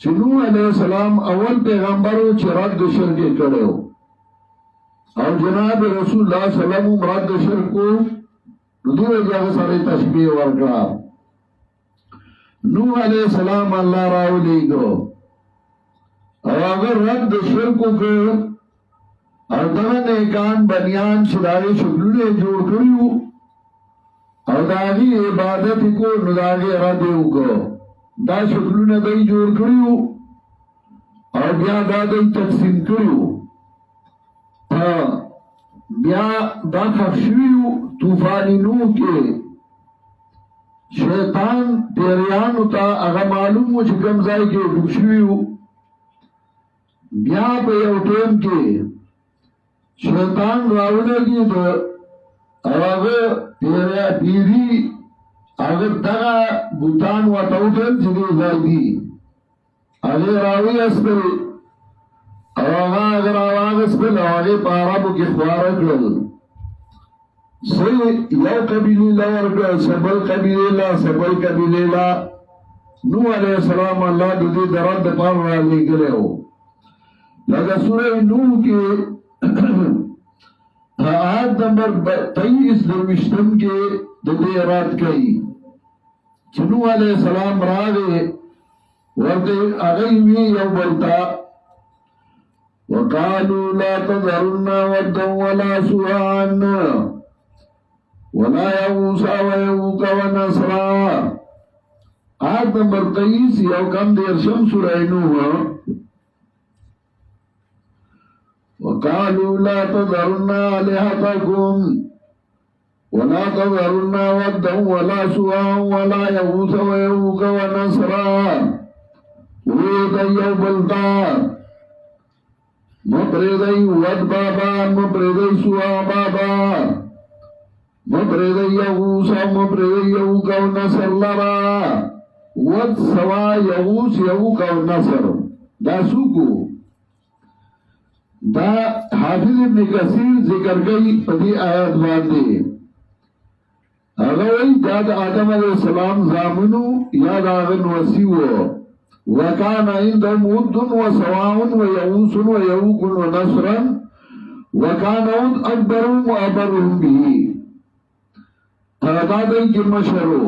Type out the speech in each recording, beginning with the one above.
چې نوح علیہ السلام اول پیغمبرو چې رد شرک کړو او جناب رسول الله صلی الله علیه وسلم رد شرک کو دوی هغه سره تشبیه ورکړه نوح علیہ السلام الله راولېګو او هغه رد شرک کو او دغه نیکان بنیان چې داغه شکلونه جوړ کړیو او داغه عبادت کو نو داغه رد وکړو دا شکلونه دای جوړ کړیو او بیا دا دای تقسیم کړیو بیا دا خفشویو طوفان نوح کې شیطان پیریانو تا هغه معلومو چې کوم ځای کې ډوب شویو بیا په یو ټیم کې شیطان راولګي ته هغه پیری هغه دغه بوتان وټوټل چې دی ځای دی هغه راوي اسپل هغه راوي اسپل هغه په عربو کې خواره کړل سي یو قبیله لورګه سبل قبیله لا سبل قبیله لا نوح علیہ السلام الله د دې درد په اړه لیکلو لکه سورې نوح کې آیت نمبر 23 درویشتم کې د دې رات کوي چې نوح علیہ السلام راغی ورته هغه وی یو بلتا وقالوا لا تذرن ودا ولا سواعا ولا يغوث ويعوق ونسرا آیت نمبر 23 یو کم دیر شم سورہ نوح وقالوا لا تذرن آلهتكم ولا تذرن ودا ولا سواعا ولا يغوث ويعوق ونسرا ويدي بلتا مبردي ود بابا مبردي سواع بابا مبردي يغوث مبردي يعوق ونسر لرا ود سواع يغوث يعوق ونسر دا سوکو دا حافظ ابن کثیر ذکر گئی پدی آیات باندې هغه وی دا د آدم علیہ السلام زامنو یا دا غن وسیو وکانا عندهم ود وسواع ويغوث ويعوق ونسرا وکانا اکبرهم وابرهم به دا دای کی مشهورو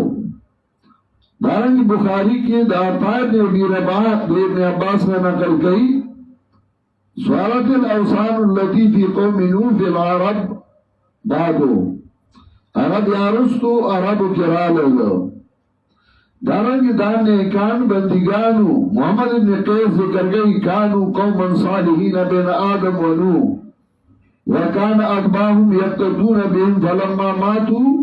دارنګ بخاری کې دا پاد ابن رباح د ابن عباس نے نقل کړي سوالت الاوثان التي في قوم نوح في العرب بعدو عرب یارستو عربو کرالو دارنگ دانے کان بندگانو محمد ابن قیس ذکر گئی کانو قوما صالحین بین آدم و نوح وکان اتباهم یقتدون بهم فلما ماتوا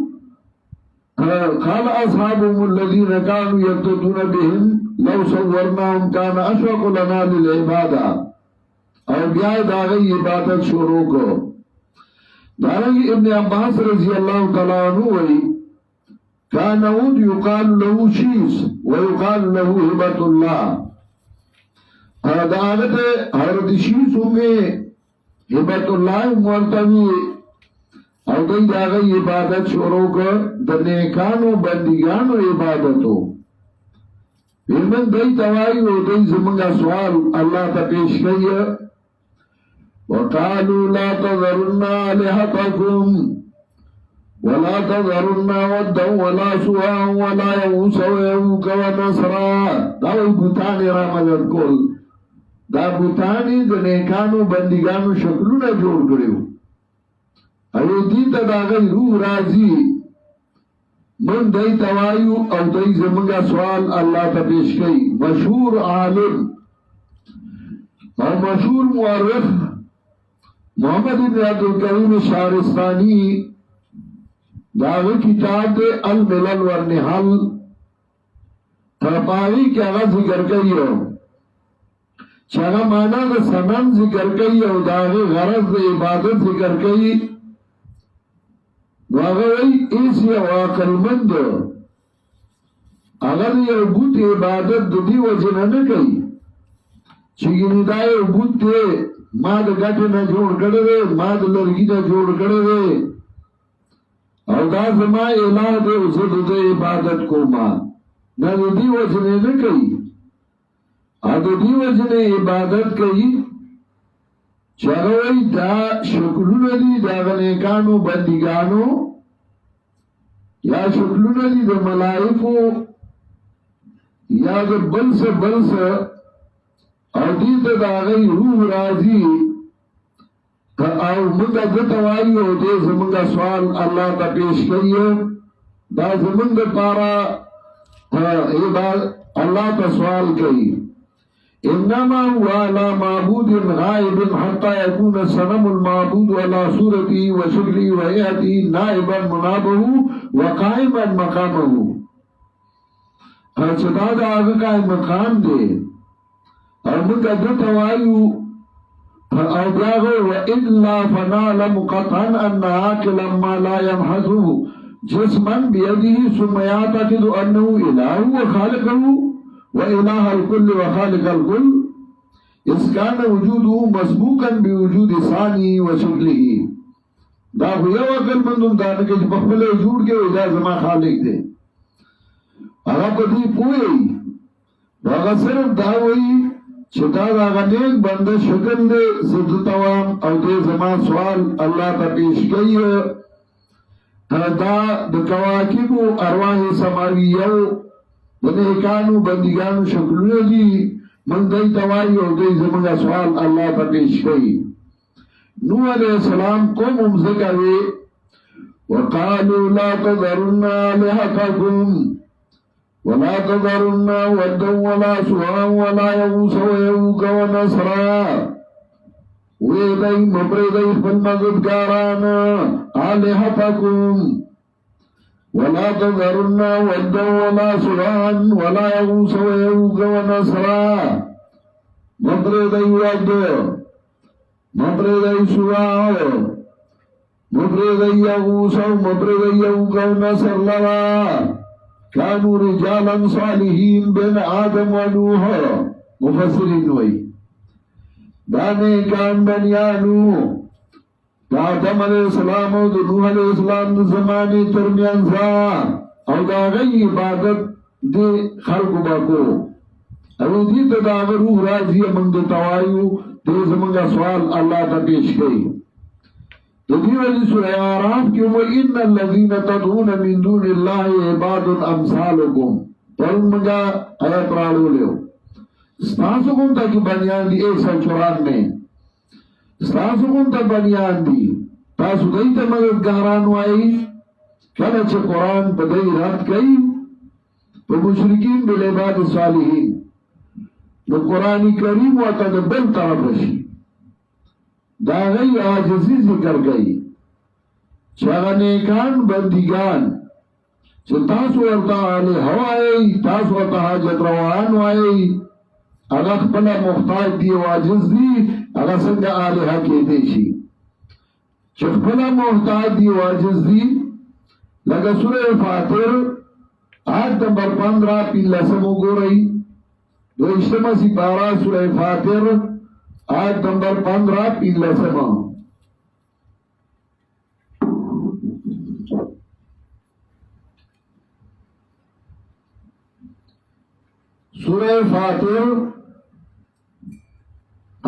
قال اصحابهم الذين كانوا يقتدون بهم لو صورناهم كان اشوق لنا للعبادة او بیا داغی عبادت شروع کو دارنگی ابن عباس رضی اللہ تعالیٰ عنہ وی کان عود یقال له شیس ویقال له حبت اللہ داغت حضرت شیسو میں حبت اللہ مرتوی او دی داغی عبادت شروع کو در نیکانو بندگانو عبادتو من دی توائی و دی زمانگا سوال اللہ تا پیش کئی وقالوا لا تذرن آلهتكم ولا تذرن ودا ولا سواعا ولا يغوث ويعوق ونسرا دا بوتان را مدد کول دا بوتان د نیکانو بندگانو شکلونه جوړ کړیو او دې ته دا غي روح راځي من دای توایو او دای زمونږه سوال الله ته پیش کړي مشهور عالم او مشهور مورخ محمد ابن عبدالکریم شارستانی داغی کتاب دے الملل والنحل ترپاوی کی آغا ذکر کئی ہو چاگا مانا دا سنن ذکر کئی ہو داغی غرض دا عبادت ذکر کئی واغوی ایسی واقل مند اگر یہ بوت عبادت دی وجنہ نکئی چگی ندائی بوت دے ما د ګټه نه جوړ کړی دی ما د لرګي نه جوړ کړی دی او دا زما الہ دی زه د عبادت کوم نه دی وجنه نه کوي ادی وجنه عبادت کوي چروي دا شکلونه دي دا نیکانو بندګانو یا شکلونه دي د ملائکو یا د بلس او دې ته دا غي روح راځي او موږ دته وایو دې زمونږ سوال الله ته پیش کړی دا زمونږ لپاره الله ته سوال کوي انما هو على معبود غائب حتى يكون الصنم المعبود على صورته وشكله وهيئته نائبا منابه وقائما مقامه چدا دا هغه قائم مقام دی او موږ دته وایو او داغه والا فنعلم قطعا ان عاقلا ما لا يمحثه جسما بيده ثم يعتقد انه اله وخالقه وإله الكل وخالق الكل إذ كان وجوده مسبوقا بوجود ثاني وشكله دا خو یو عقل مندوم دا نه کې په خپل جوړ کې وي دا زما خالق دی هغه په دې پوي هغه صرف دا وایي چې دا هغه نیک بنده شکر دی زدتوام او دې زما سوال الله ته پیش کړي دا د کواکب ارواح سماویو ونهکانو بندگانو شکلونه دي من دای توای او دای زمونږ سوال الله ته پیش کړي نوح علیہ السلام قوم زکوي وقالوا لا تذرن آلهتكم ولا تذرن ودا ولا سواعا ولا يغوث ويعوق ونسرا وی دای مبرې دای خپل مددګاران آلهتكم ولا تذرن ودا ولا سواعا ولا يغوث ويعوق ونسرا مبرې دای ود مبرې دای سواع مبرې دای يغوث مبرې دای يعوق ونسر لوا كانوا رجالا صالحين بين آدم ونوح مفسرین وی دانے کان بنیانو دا آدم علیہ السلام او دا نوح علیہ السلام دا زمانی ترمیانزا او دا غی عبادت دے خلق باکو او دیتا دا روح راضی من دا توایو دے زمانگا سوال اللہ تا پیش کئی دیو علی سورہ آراف کیوں وَإِنَّ الَّذِينَ تَدْعُونَ مِن دُونِ اللَّهِ عِبَادٌ أَمْثَالُكُمْ پرون منگا آیت رالو لیو ستاسو کون تا کی بنیان دی 194 ستاسو کون تا بنیان دی تاسو دیتا مددگاران وائی کلچ قرآن پا دی رد کئی پا مشرکین بالعباد صالحین نو قرآن کریم واتا دا بل طرف رشی دا غی آجزی ذکر گئی چاگا نیکان بندگان چه تاسو ورطا آلی ہوایی تاسو ورطا حاجت روان وائی اگر خپلا محتاج دی و عاجز دی اگر سنگا آلی حقی دیشی چه خپلا محتاج دی و عاجز دی لگا سورہ فاتر آیت نمبر 15 پیلا سمو گو رئی دو اشتما سی پارا سورہ فاتر آیت نمبر 15 پیلا سمو سورہ فاتر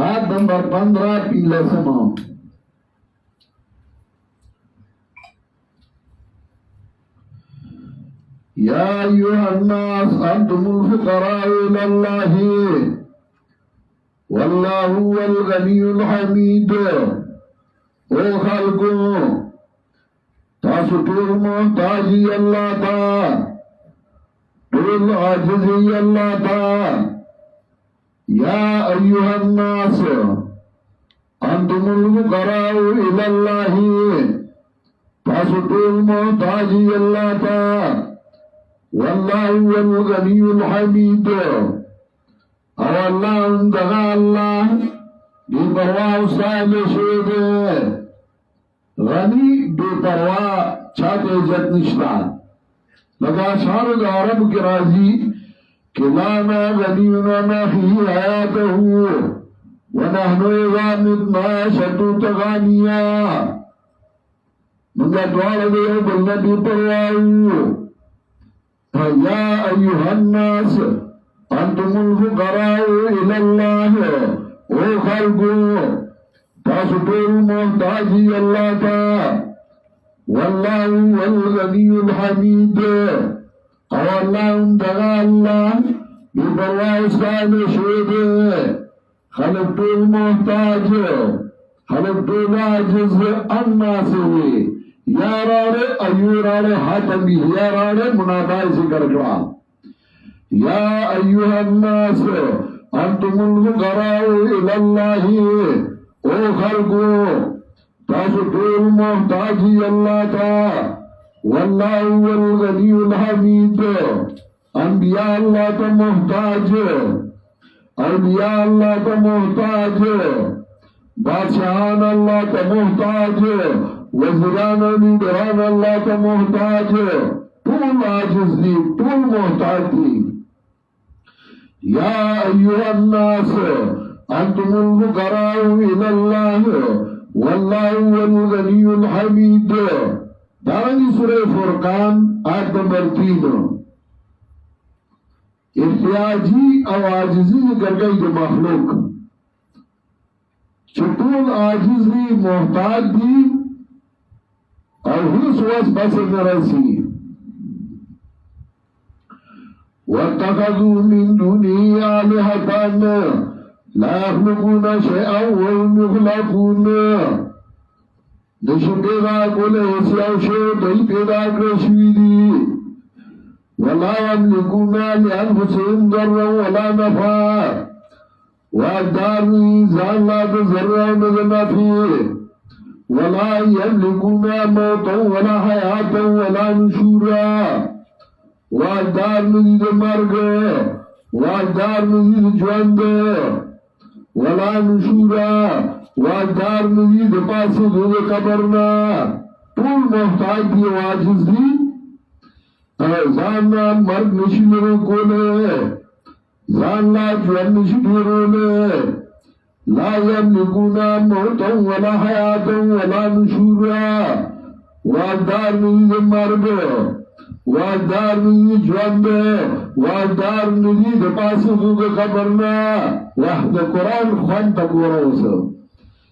آیت نمبر 15 پیلا سمو یا ایوہ الناس انتم الفقراء الاللہ واللہ هو الغنی الحمید او خلقو تاسو ټول محتاجی اللہ تا ټول عاجزی اللہ تا یا ایوہ الناس انتم الفقراء الاللہ تاسو ټول محتاجی اللہ تا واللہ هو الغنی الحمید او اللہ اندغا اللہ بے پرواہ صاحب شید غنی بے پرواہ چاہتے عزت نشتا لگا شعر دا عرب کی راضی کہ لانا غنینا ناخی حیاته ونحن اذا متنا شدو تغانیا منگا دوار دے بلنا بے پرواہ یا ایوہ الناس انتم الفقراء الى الله او خلقو تاسو ټول محتاج یې الله ته والله هو الغني الحميد او الله دغه الله بپروا استاد شوی دی خلق ټول محتاج خلق ټول عاجز الناس وي یا راړه ایو راړه حاتمی یا راړه منادای ذکر کړه یا ایها الناس انتم الفقراء الى الله او خلقو تاسو ټول محتاج الله تا والله هو الغني الحميد انبیاء الله ته محتاج اولیاء الله ته محتاج بادشاہان الله ته محتاج وزیران لیڈران الله ته محتاج ټول عاجز دي ټول محتاج دي یا ایها الناس انتم الفقراء الى الله والله هو الغني الحميد دارنگی سورہ فرقان آیت نمبر 3 احتیاجی او عاجزی ذکر گئی دو مخلوق چطول عاجز دی محتاج دی او حس وس بس نرسی واتخذوا من دونه آلهة لا يخلقون شيئا وهم يخلقون نشو پیدا کولے حسیاو شو دی پیدا کرشوی دی ولا يملكون لأنفسهم ضرا ولا نفعا وأقدارني زال لا تزرع نظنفي ولا يملكون موتا ولا حياة ولا نشورا وأقدارني مرگ وأقدارني جوند ولا نشورا وأقدارني دپاس دو قبرنا طول محتاج دی واجز دی زاننا مرگ نشی لرو کولے زاننا جوان نشی لرولے لا یملکونا موتا ولا حیاتا ولا نشورا واقدار نزی مرگ واقدار نزی جوان دے واقدار نزی دپاس دوگ خبرنا وحد قرآن خوان تک ورہوسا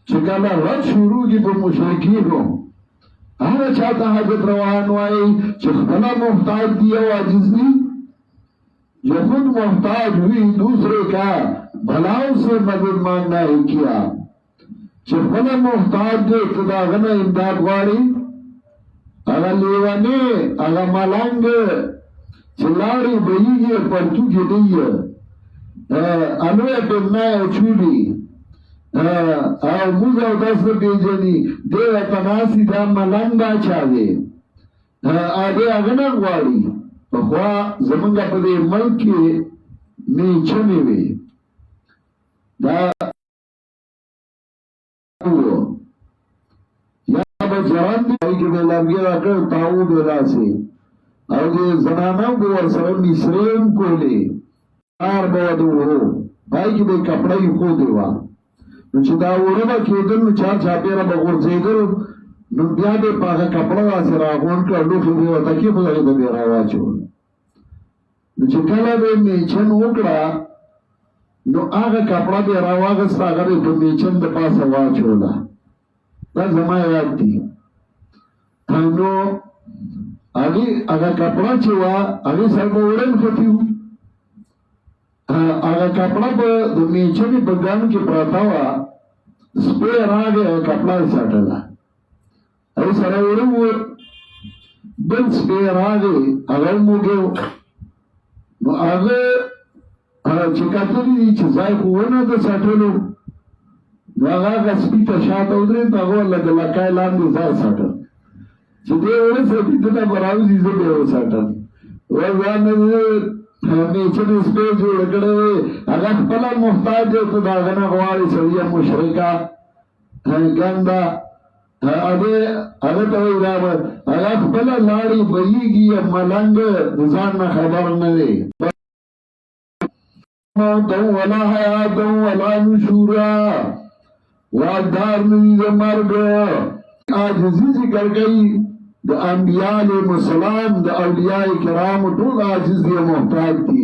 چکانا رد شروع کی پر مشرکینو اہر چاہتا حضرت روان وائی چه خبلا محتاج دیا و عجز دی جو خود محتاج ہوئی دوسرے کا بھلاؤں سے مدد مانگنا ہی کیا چه خبلا محتاج دے اقتدا غنا امداد واری اگا لیوانے اگا ملانگ چلاری بیگی پرتو کی دی انوے پرنا چولی او موز او دست بیجنی دے اتناسی دا ملنگ باچا دے آدے اغنق واری خواہ زمانگا پدے ملک کے نیچنے وے دا یا بجران دے کہ دے لرگی راکر تاو دے راسے او دے زنانو کو ورسر مصرین کو لے آر بودو ہو بھائی کہ دے کپڑای خود دیوا چې دا وربا کېدل نو چار چاپیره به غورځېدل نو بیا دې په هغه کپړه داسې راغونډ کړه لوښي دې ورته کې خو هغې به دې راواچول نو چې کله دې میچن وکړه نو هغه کپړه دې راواغسته هغه دې په میچن د پاسه واچوله دا زما یاد دي نو هغه کپړه چې وه هغې سره به وړن ختي وو اگا کپڑا با دو میچنی بگان کی پراتا وا سپے راگے کپڑا ساٹلا ای سراورو بل سپے راگے اگر موگیو نو آگے چکاتری دی چیزای خوونا دا ساٹلو نو آگا سپی تا شاعتا ادرین تا آگو اللہ دلکای لاندی زای ساٹل چی دے اوڑے ساٹی دنا براوی زیزے بے ہو ساٹل وزان نزیر نیچن اسپے جوڑ کڑے اگر خپلا محتاج ہے تو داغنا غواری سویا مشرکا گندا اگر تو ایرابر اگر خپلا لاری بئیگی ملنگ نزان میں خبر نرے موتا ولا حیاتا ولا نشورا وادار نزید مرگ آجزی ذکر گئی دا انبیاء علیہ السلام دا اولیاء کرام طول عاجز دی محتاج دی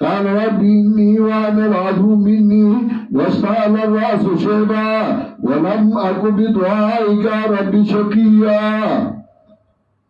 قال رب إني وأنا العظم مني واشتعل الرأس شيبا ولم أكن بدعائك رب شقيا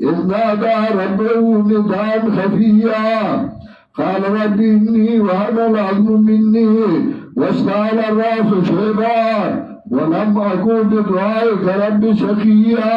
إذ نادى ربه نداء خفيا قال رب إني وهن العظم مني واشتعل الرأس شيبا ولم أكن بدعائك رب شقيا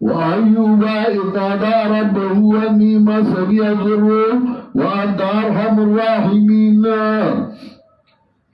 وأيوب إذ نادى ربه أني مسني الضر وأنت أرحم الراحمين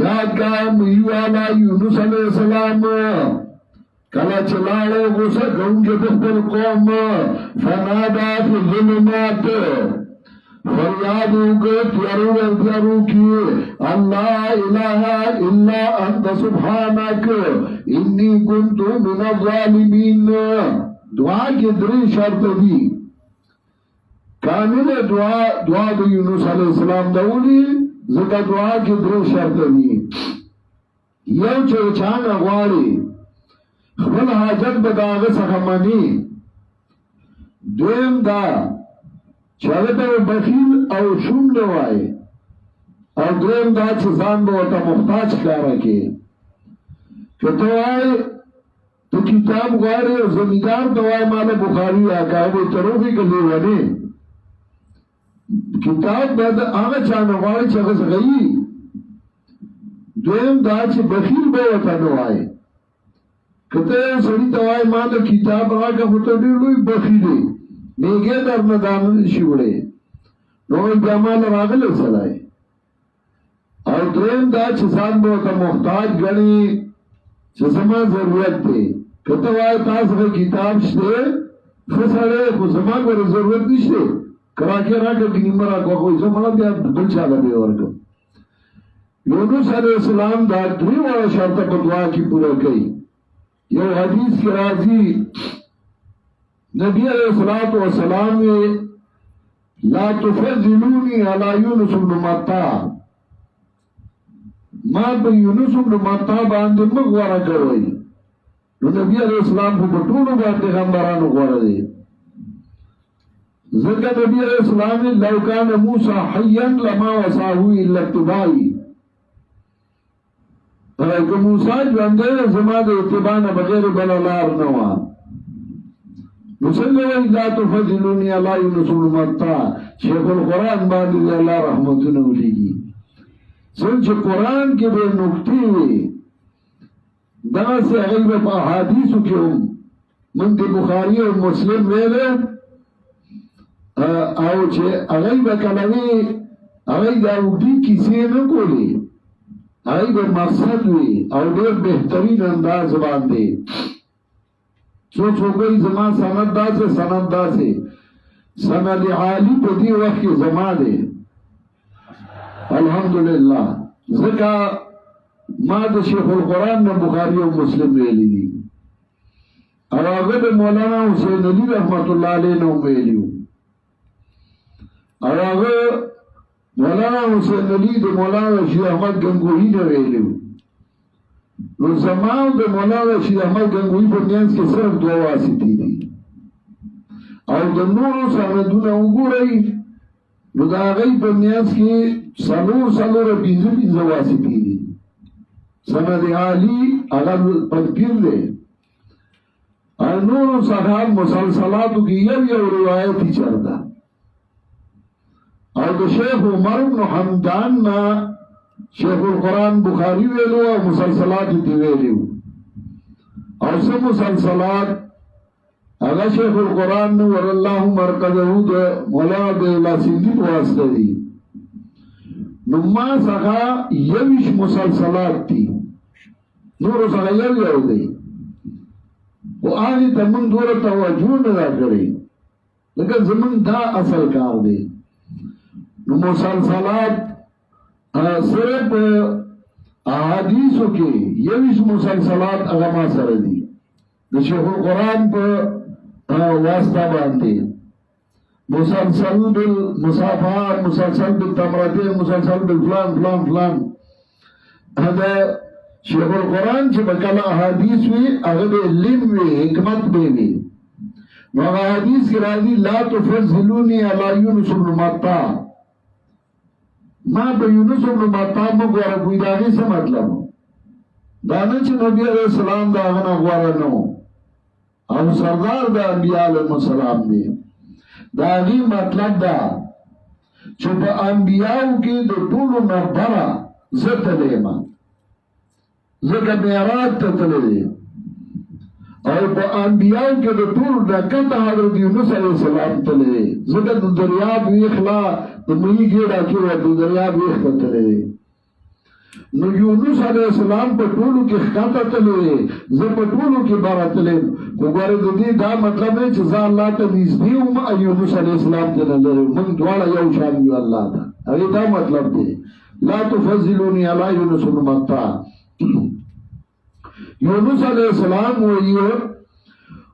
یاد کا میوالا یونس علیہ السلام کلا چلاڑو غصہ گون کے بخبر قوم فنادا فی ظلمات فریادو کے تیارو کی اللہ الہ الا انت سبحانک انی کنتو من الظالمین. دعا کی دری شرط دی کامل دعا دو یونس علیہ السلام دولی زکا دعا کی دری شرط دی. یو چوچان اغواری خبل حاجت بداغ سخمانی دویم دا چالتا بخیل او شوم دوائی او دویم دا چیزان باوتا مختاج کارا کے کہ تو آئے تو کتاب غواری او زمیدار دوائی مالا بخاری آکا وہ تروفی کلی ونی کتاب دا آغا چانا غواری چغز غیی دویم دا چی بخیل باوتا دوائی کته سړی توای ما د کتاب راګه هوته دی لوی بخیلی نیګه در مدان شي وړي نو جمال راغله سلای او دریم دا چې ځان به ته محتاج غني چې زما ضرورت دی کته وای تاسو په کتاب شته فسره خو زما غوړ ضرورت نشته کراکه راګه نیمرا کوو زما بیا بل چاله دی ورته یونس علیہ السلام دا دریو شرط په دعا کې پوره کړي. یو حدیث کی راضی نبی علیہ الصلوۃ والسلام لا تفضلونی علی یونس بن متا ما په یونس بن متا باندې مغواره کوي نو نبی علیہ السلام په ټولو باندې پیغمبرانو غوړه دي ځکه نبی علیہ السلام لو کان موسی حیا لما وصاه الا اتباعی که موسیٰ جوانده زما ده اتبانا بغیر بلالار نوا نسنگو لا تفضلونی اللہ یونس بن متا شیخ القرآن باندی دی اللہ رحمتو نولی گی سنچ قرآن کے بے نکتی ہوئی دا سے غیب پا حادیثو کی ہم من دی بخاری و مسلم ویلے او چه غیب کلوی غیب داودی کسی نکولی آئی بے مقصد ہوئی اور دیر بہترین انداز باندے سوچ ہو گئی زمان سند دا سے سند دا سے سند عالی پہ دی وقت کی زمان دے الحمدللہ ذکا ماد شیخ القرآن نے بخاری و مسلم ویلی دی اور آغد مولانا حسین علی رحمت اللہ علیہ نے ویلیو اور آغد مولانا حسین علی د مولانا رشید احمد گنگوہی نے ویلیو نو زمان د مولانا رشید احمد گنگوہی پر نینس کے صرف دو واسطی دی اور د نورو سندونه وګورئ نو دا غي پر نینس کے سلور پینزو واسطی دی سند عالی اغل پنپیر دے اور نورو صحاب مسلسلاتو کی یو روایتی چردا اور تو شیخ عمر بن حمدان نا شیخ القرآن بخاری ویلو اور مسلسلات تی ویلو اور سب مسلسلات اگر شیخ القرآن نو ور اللہ مرکزہو دے مولا دے اللہ سندی واسطہ دی نما سخا یوش مسلسلات تی نور سخا یو دی وہ آنی تمن دور توجہ ندا کرے لیکن زمن دا اصل کار دی مسلسلات صرف احادیثو کے یویس مسلسلات اغما سر دی شیخ القرآن پہ واسطہ باندے مسلسل بالمصافات مسلسل بالتمرتين مسلسل بالفلان فلان فلان هذا شیخ القرآن چه بکل احادیث وی اغد علم وی حکمت بی نو احادیث کی راضی لا تفضلونی علی یونس بن متا ما په یونس بن متا مګوره کوئی دا نه څه مطلب دا نه چې نبی علیہ السلام دا غنا غواره نو او سردار د انبیاء علیهم السلام دی دا غي مطلب دا چې په انبیاءو کې د ټولو نفره زته لیما زکه معراج ته تللی او په انبیاءو کې د ټولو دغه حضرت یونس علیه السلام تللی زکه د دریاب ویخلا د مې ګډه کې د دریاب ویخ تللی نو یونس علیہ السلام په ټولو کې ښکته تللی زه په ټولو کې بره تللی خو ګوره د دې دا مطلب دی چې زه الله ته نږدې وم یونس علیہ السلام ته نه لرې موږ دواړه یو شان یو الله ته هغې دا مطلب دی لا تفضلوني علی یونس بن متی یونس علیہ السلام ویو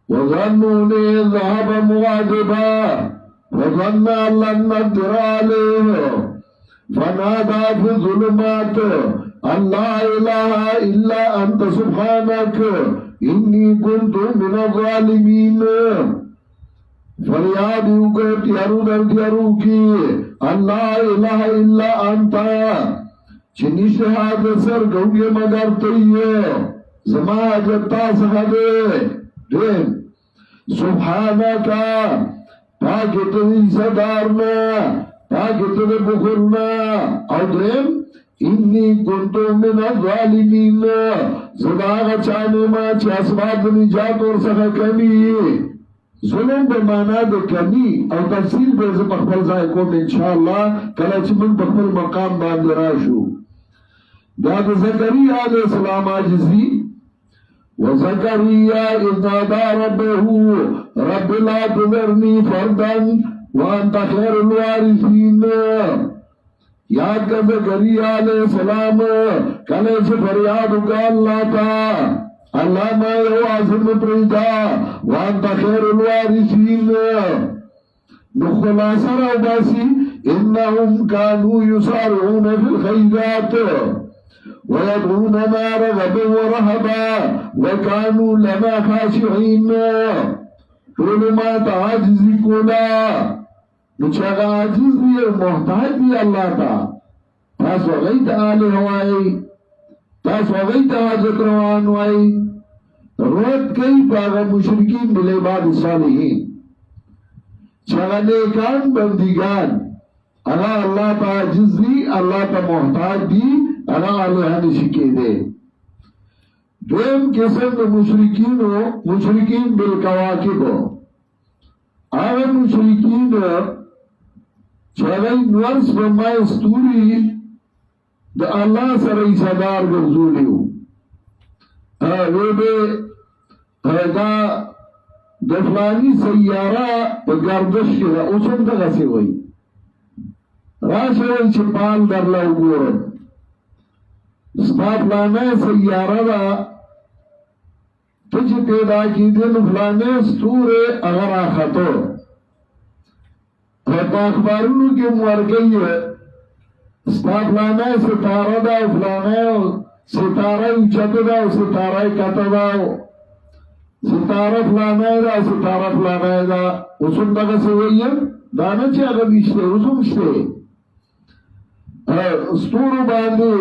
وظنوني ذهب مغاضبا وظن ان لن نقدر عليه فنادى في الظلمات ان لا اله الا انت سبحانك اني كنت من الظالمين فریاد وکړ تیارو در تیارو کی ان لا اله الا انت چې نشه حاضر سر ګوګه مگر ته زما جتا څخه دې دین سبحانك پاکت دی صدارنا پاکت دی بخورنا او درم انی کنتو من الظالمین صداغ چانے ما چه اسباب نجات اور سخا کمی ظلم بمانا دو کمی او تفصیل بیز مخبر ذائقوں میں انشاءاللہ کلچ من بخبر مقام باندراشو داد زکریہ علیہ السلام آجزی وزكريا إذ نادى ربه رب لا تذرني فردا وأنت خير الوارثين یاد کا زکریا علیہ السلام کله چې فریاد وکړ الله تا الله ما یو عظیم پریدا وانت خیر الوارثین نو خلاصه راوباسي انهم كانوا يسارعون في الخيرات ويدعوننا رغبا ورهبا وكانوا لنا خاشعين ټول ما ته عاجزي کولا نو چې هغه عاجز دي او محتاج دي الله ته تاسو هغې ته الہ وایئ تاسو هغې ته حاجت روان وایئ رد کوي په هغه مشرکین بالعباد الصالحین چې هغه نیکان بندګان هغه الله ته عاجز دي الله ته محتاج دي انا الہ نشی کے دے دویم قسم دا مشرکین بالکواکب آغا مشرکین چاگئی نورس فرمائی ستوری دا اللہ سر ایسادار گرزولیو ویبے دا دفلانی سیارہ پا گردش کرا اسم دا غسی ہوئی راشوئی چپال در لو گورن ستا فلانے سیارہ دا تجھ پیدا کی دن فلانے ستورے اگر آخاتو پا اخبارونو کی مورگئی ہے ستا فلانے ستارہ دا فلانے ستارہ اچت دا ستارہ کتا دا ستارہ فلانے دا ستارہ فلانے دا اسم دا کسی ہوئی ہے دانا چی اگر نشتے اسم شتے ستورو باندے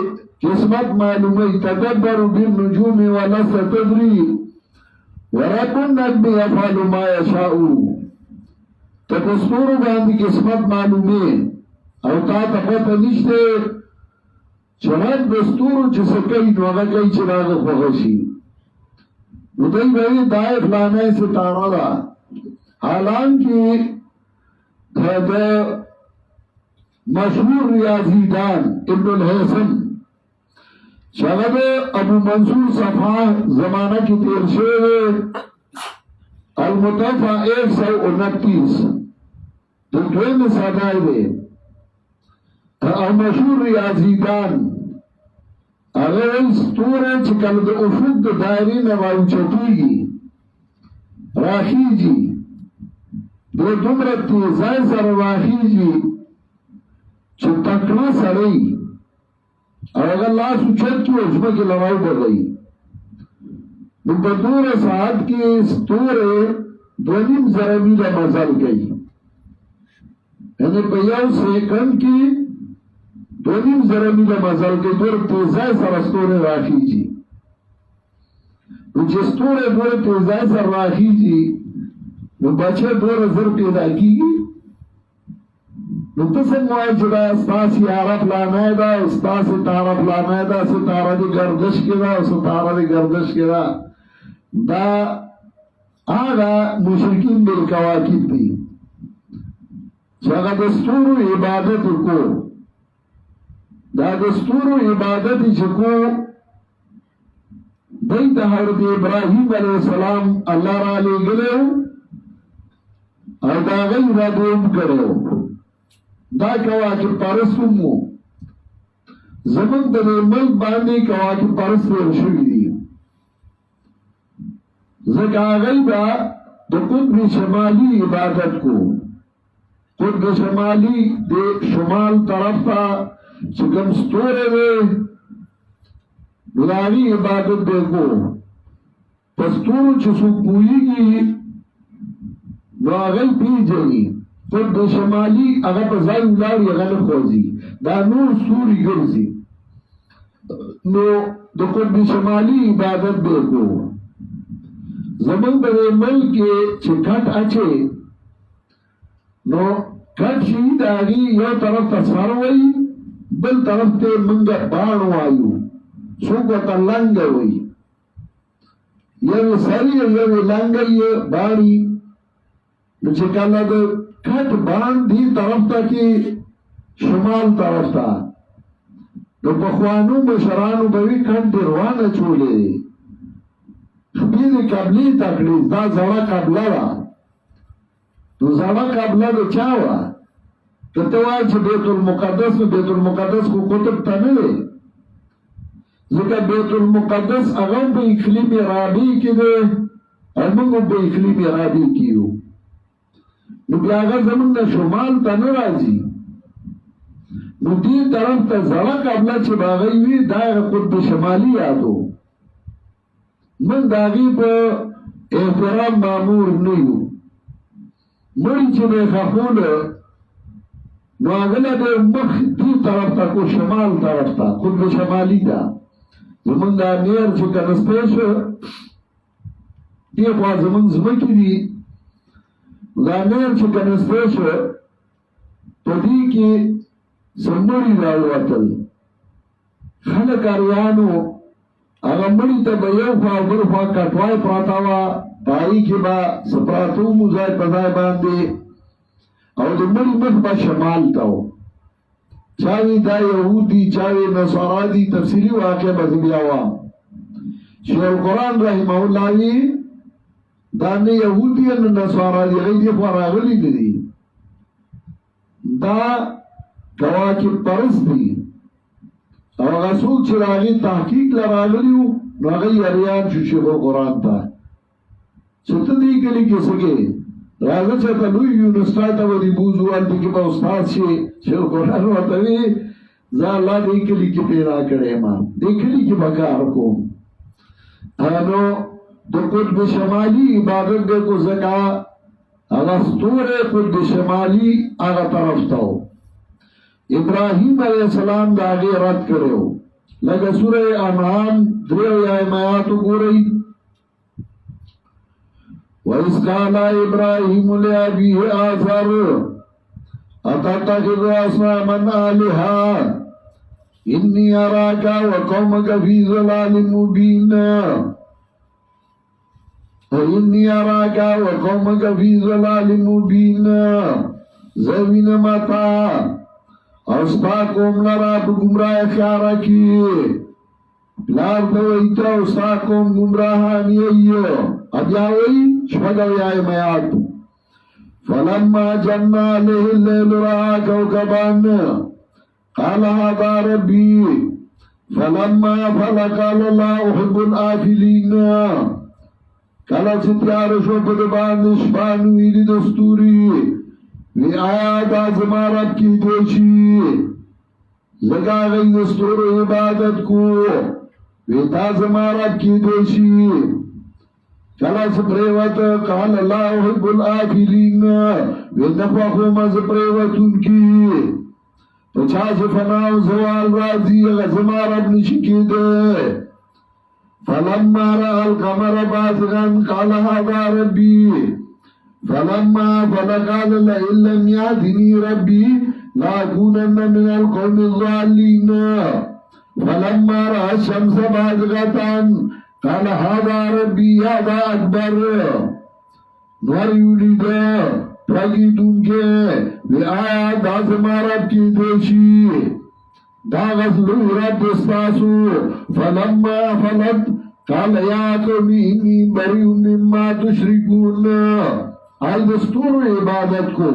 قسمت معلومی تدبر بالنجوم ولست تدری ورب النجم يفعل ما يشاء تکستور باندې قسمت معلومی او تا پته نشته چرات دستور چې سکه نو هغه کوي چې راغه خوشي نو دوی وایي دای فلانه ستاره ده حالانکه دا مشهور ریاضیدان ابن الحسن شغب ابو منصور صفحہ زمانہ کی تیر شعر المتفع 129 دوئی میں سادائی دے او مشہور ریاضیدان اگر ستور چکل دا افق دا دائری نواو چتوئی راخی جی دو دمرت تیزائی سر راخی جی چو تکنا سرئی اور اگر لاس اچھت کی عجمہ کی لڑائی بڑھ گئی بدور ساعت کی ستور دونیم زرمیدہ مزل گئی یعنی بیاو سیکنڈ کی دونیم زرمیدہ مزل گئی دور تیزائی سر استور راخی جی جستور دور تیزائی سر راخی جی بچے دور زر پیدا کی گی نو تسم وائی چدا ستا سیارہ فلانے دا ستا ستارہ فلانے دا ستارہ دی گردش کی دا ستارہ دی گردش کی دا آگا مشرکین بالکواکب دی چاگا دستور عبادت کو دا دستور عبادت چکو دیتا حضرت ابراہیم علیہ السلام اللہ را لے گلے اور دا غیر را دوم کرو دا کواکب پرستم مو زمن در ملک باندے کواکب پرست رشوی دی زکا غیر دا قطب شمالی عبادت کو قطب شمالی دے شمال طرف تا چکم ستورے دے نلاغی عبادت دیکھو پستورو چسو پوئی گی نو آغل پی جنی قطب شمالی اغا پزای اولاری اغا نخوزی دا نور سوری گرزی نو دا قطب شمالی عبادت دیکھو زمن در ملک چکٹ اچھے نو کٹ شید آگی یو طرف تصاروئی بل طرف تے منگا بانو آئیو سوکتا لنگا ہوئی یو سری یو لنگا یہ بانی نو چکالا دا کٹ بان دی طرف تا کی شمال طرف تا نو بخوانو مشرانو بوی کٹ دروانا چولے خبیر قبلی تکلیف دا زوڑا قبلا را تو زوڑا قبلا دا چاوا کتوائی چھ بیت المقدس میں بیت المقدس کو قطب تنلے ذکر بیت المقدس اغم با اقلیم رابی کی دے المنگو با اقلیم رابی کیو نو بیاغا زمن نا شمال تنرازی نو دی طرف تا زوڑا قبلا چھ باغیوی دائر قطب شمالی آدو من داغی پا احترام معمور نیو مری چھ بے خفول نو اغلا دے مخ دی طرف تا کو شمال طرف تا قطب شمالی دا زمن دا نیر چھ کنسپیش دی خواہ زمن زمکی دی دا نیر چھ کنسپیش تو دی کی سمری راواتل خلق اریانو اگر مڑی تا بیو خواہ برخواہ کٹوائی پراتاوا پایی کی با سپراتو مزای پزای باندے او دا مڑی مخ با شمال تاو چاوی دا یہودی چاوی نصارادی تفسیری واقع بزبیاوا شیخ القرآن رحمہ اللہی دانے یہودی ان نصارادی غیدی خواراغلی ندی دا کواکب پرست دی اور غسوک چراغی تحقیق لراغلیو نو غی اریان شو شیخ القرآن تا چھتا دی کلی کسکے راغا چھتا لوی یونسٹائی تا ودی بوزو انتی کی با استاد شیخ القرآن وطوی زا اللہ دی کلی کی پیدا کرے ماں دی کلی کی بکار کو انو دو قطب شمالی عبادت دے کو زکا اغسطور قطب شمالی آغا طرف تاو ابراہیم علیہ السلام دا آگے رد کرے ہو لگا سورہ انعام دریو یا میاتو گو رہی وَإِذْ قَالَ إِبْرَاهِيمُ لِأَبِيهِ آزَرُ أَتَتَّخِذُ أَصْنَامًا آلِهَةً إِنِّي أَرَاكَ وَقَوْمَكَ فِي ضَلَالٍ مُبِينٍ إِنِّي أَرَاكَ وَقَوْمَكَ فِي ضَلَالٍ مُبِينٍ زَوِينَ مَتَا اوستا قوم لرا گمراہ خیارا کی لار دوئیتا اوستا قوم گمراہانی ایو ادیاوئی شپدوی آئی میات فلما جنہ علیہ اللیل رہا کوکبان قال هذا ربی فلما فلقال اللہ احب الآفلین کلا ستیار شپد باندش بانوی دی دستوری وی آیا دا زمارت کی دوشی لگا گئی دستور عبادت کو وی دا زمارت کی دوشی کلا سپریوت قال اللہ حب الآفلین وی نفاقو مز پریوتن کی پچاس فناو زوال رازی غزمارت نشکی دے فلما را القمر بازغن قال هذا ربی فلما فلقال لئن لم يهدني ربي لأكونن من القوم الضالين فلما رأى الشمس بازغة قال هذا ربي هذا أكبر نور يولد پرگی دن کے وی آیا داز مارب کی دوشی دا غزلو رب استاسو فلما فلت قال یا قومی انی بریء مما تشرکون آئی دستور عبادت کو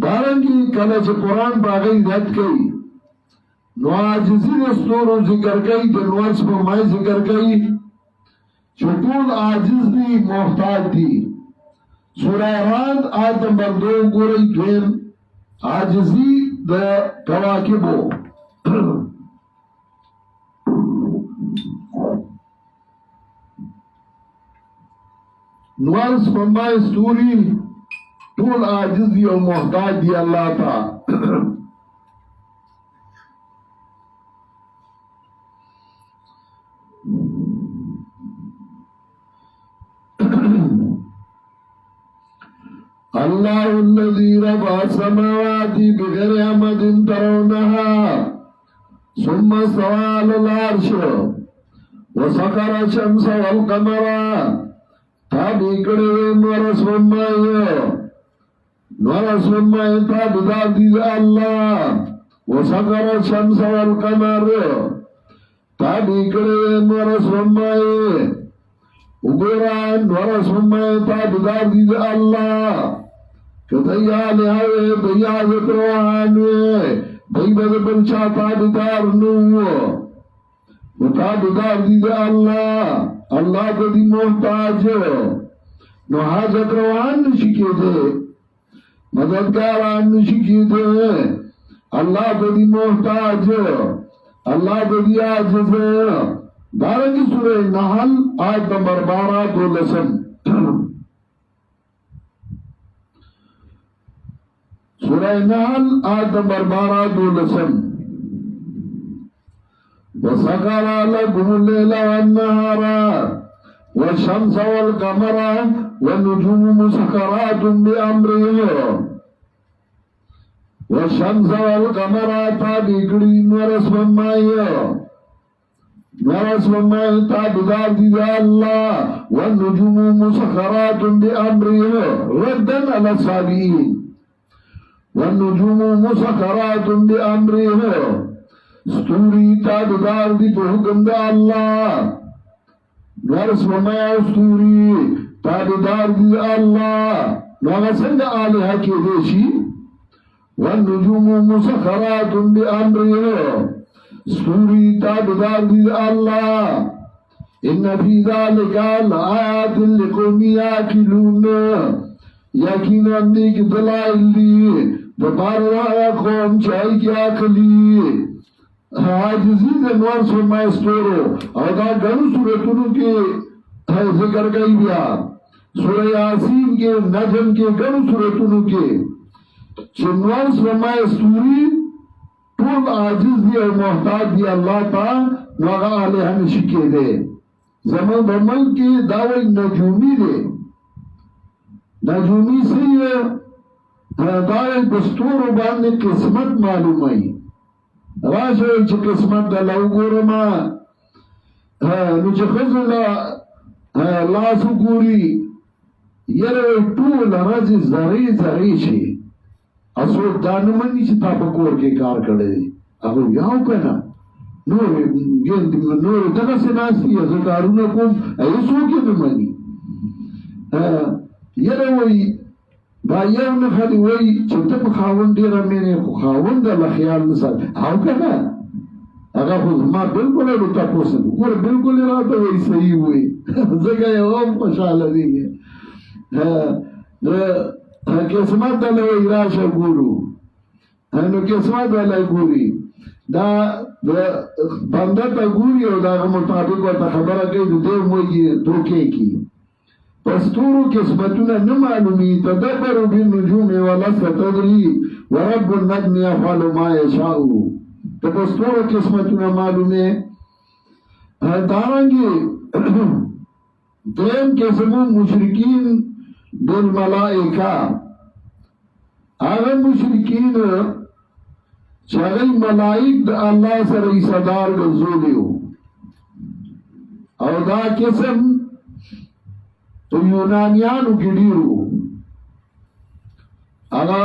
دارنگی کلچ قرآن باغی رد کئی نو عاجزی دستور ذکر کئی دنوز فرمائی ذکر کئی چطول عاجز دی محتاج دی سورہ رات آیت نمبر 2 گوری دویم عاجزی دا کواکبو نوانس فرمائی ستوری طول عاجز دی و محتاج دی اللہ تا اللہ الذي رفع السماوات بغير عمد ترونها ثم استوى على العرش وسخر الشمس والقمر تابع کړي نور اسماء تابع دي الله وسخر الشمس والقمر تابع کړي نور اسماء وګورئ نور اسماء تابع دي الله کدیا له بیا ذکروان بای بل چا تابع نو متابع دي الله اللہ کو دی محتاج نو حاجت روان نشی کی دے مددگاران نشی کی دے اللہ کو دی محتاج اللہ کو دی عاجز دارنگی سورہ نحل آیت نمبر 12 دو لسن سورہ نحل آیت نمبر 12 دو لسن وسخر لكم الليل والنهار والشمس والقمر والنجوم مسخرات بأمره والشمس والقمر تابع کړي نور اسماء تابع دي الله والنجوم مسخرات بأمره ردا على الصابئين والنجوم مسخرات بأمره ستوری تابدار دی په حکم د الله نور اسماء ستوری تابدار دی الله نو څنګه الہ کې دي شي والنجوم مسخرات بأمره ستوری تابدار دی الله ان فی ذلک لآیات لقوم یعقلون یقینا نیک دلائل دی د بارا قوم چې عقلی عاجزی د نور فرمای ستورو او دا ګڼو سورتونو کې ذکر کوي بیا سورہ یاسین کې نجم کې ګڼو سورتونو کې چې نور فرمای ستوري ټول عاجز دي او محتاج دي الله تعالی هغه الہ نشي کېده زمون بمن کې داوی نجومی دي نجومی سي دا دستور باندې قسمت معلومه راشوی چې قسمت د لو ګورما نو چې خزله لاسو ګوري یره ټول راځي زری شي اسو دانمنی چې تاسو کور کې کار کړی هغه یاو کنه نور دغه سناسي زه کارونه کوم ایسو کې نه مانی یره وای دا یو نه خلی وای چې ته په خاوند ډیر مینه خو خاوند له خیال نسال او کنه هغه خو ما بالکل له تاسو ګور بالکل راته وای صحیح وای زګا یو خوشاله دي قسمت له وای راشه ګورو نو قسمت له ګوري دا بنده ته ګوري او دا مطابق ورته خبره کوي د دې موږي دوکې کی پستورو قسمتونه نه معلومي تدبروا بالنجوم ولست تدري ورب النجم يفعل ما يشاء ته پستورو قسمتونه معلومه دارنګي دیم قسمو مشرکین بالملائکه هغه مشرکین چې هغه ملائک د الله سره صدار ګرځولیو او دا قسم تو یونانیانو کی ډیرو هغه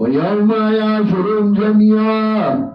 وَيَوْمَ يَحْشُرُهُمْ جَمِيعًا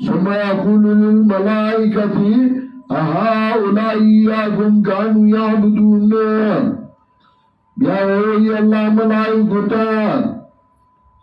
ثم يقول للملائكة أهؤلاء إياكم كانوا يعبدون يا الله ملائكة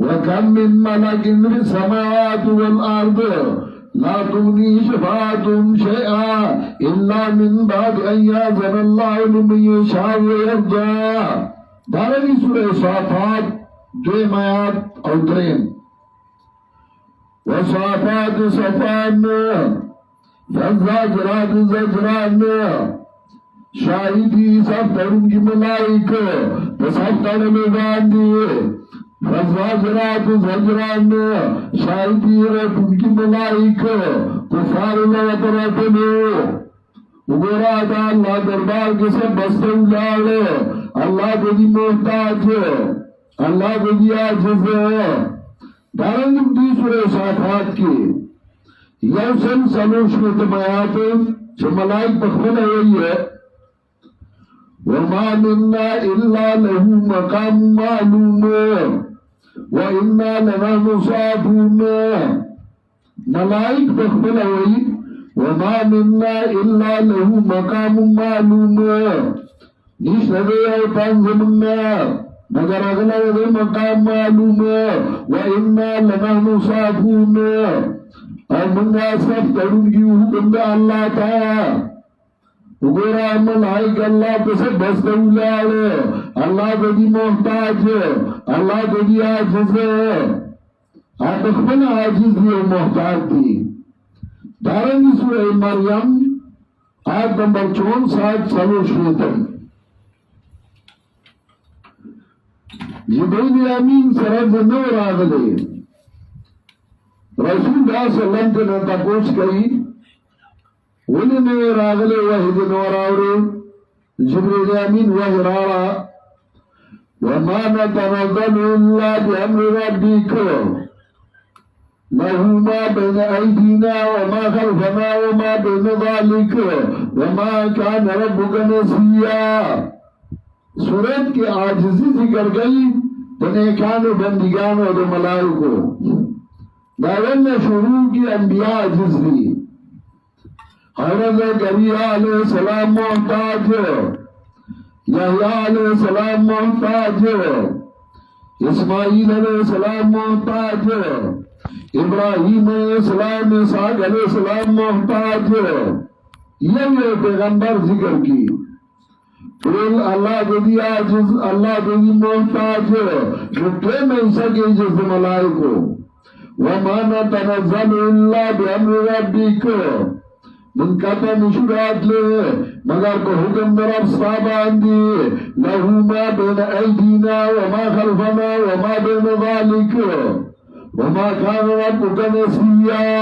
وَكَمْ مِنْ مَلَكٍ فِي السَّمَاوَاتِ وَالْأَرْضِ لَا تُغْنِي شَفَاعَتُهُمْ شَيْئًا إِلَّا مِنْ بَعْدِ أَنْ يَأْذَنَ اللَّهُ لِمَنْ يَشَاءُ وَيَرْضَى دارنگی سورہ صافات دویم آیات اور دریم وَصَافَاتِ صَفًّا فَالزَّاجِرَاتِ زَجْرًا شاہدی سب ترون کی ملائک سب ترون باندی فَالزَّاجِرَاتِ زَجْرًا شاہدی رتن کی ملائک کفار اللہ تراتنو وگورا دا اللہ دربار کے سب بستے اولاد اللہ بدی محتاج اللہ بدی عاجز دارنگم دی سورہ صافات کی یوسن سلوش کو تمایات جو ملائک بخبنا ہوئی ہے وَمَا مِنَّا إِلَّا لَهُ مَقَامٌ مَعْلُومٌ وَإِنَّا لَنَحْنُ صَافُونَ ملائک بخبنا ہوئی وَمَا مِنَّا إِلَّا لَهُ مَقَامٌ مَعْلُومٌ نیش نبی اور پانزمنا مگر اغلا دے مقام معلوم وَإِنَّا لَنَحْنُ صَافُونَ اور منگا سب تڑون کی حکم دا اللہ تا وگورا ملائک اللہ پسے بستے اولاد اللہ بدی محتاج اللہ بدی عاجز آپ اخبر عاجز دی و محتاج دی دارنگی سورہ مریم آیت نمبر 64 سلو شویتن جبرائیل امین سرد نور آگلے رسول اللہ صلی اللہ علیہ وسلم نے تپوچ کئی ولی نور آگلے وحید نور آورے جبرائیل امین وحرارا وما نتنزل إلا بأمر ربك له ما بين أيدينا وما خلفنا وما بين ذلك وما كان ربك نسيا سورت کی عاجزی ذکر گئی نیکان و بندگان و ملائکو داول شروع کی انبیاء عاجز دی حضرت زکریا علیہ السلام محتاج یحییٰ علیہ السلام محتاج اسماعیل علیہ السلام محتاج ابراہیم علیہ السلام اسحاق علیہ السلام محتاج یہ پیغمبر ذکر کی قل اللہ ددی عاجز اللہ ددی محتاج چھٹے میں سکے جس ملائکو وما نتنزل الا بامر ربک منقطع نشورات له مگر په حکم در افستا باندې له ما بین ایدینا وما خلفنا وما بین ذالک وما كان ربك نسيا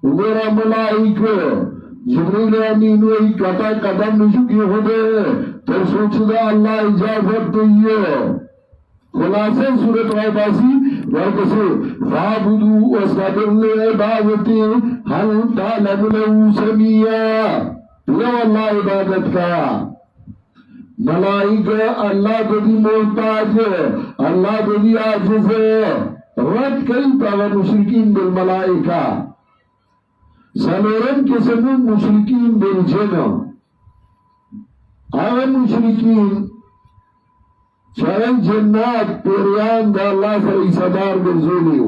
وګوره ملائکه جبريل امین وی کتا قدم نشو کی ہوده تر سوچ دا اللہ اجازت دیئے خلاصے صورت عباسی ورکسے فعبدو واستغفر لعبادتی حل تعلم له سمیا لو اللہ عبادت کا ملائکہ اللہ بدی محتاج اللہ بدی عاجز رد کئی پاور مشرکین بالملائکہ سلورم قسم مشرکین بالجن آغا مشرکین چاہے جنات پیریان دا اللہ سر عیسادار گرزولیو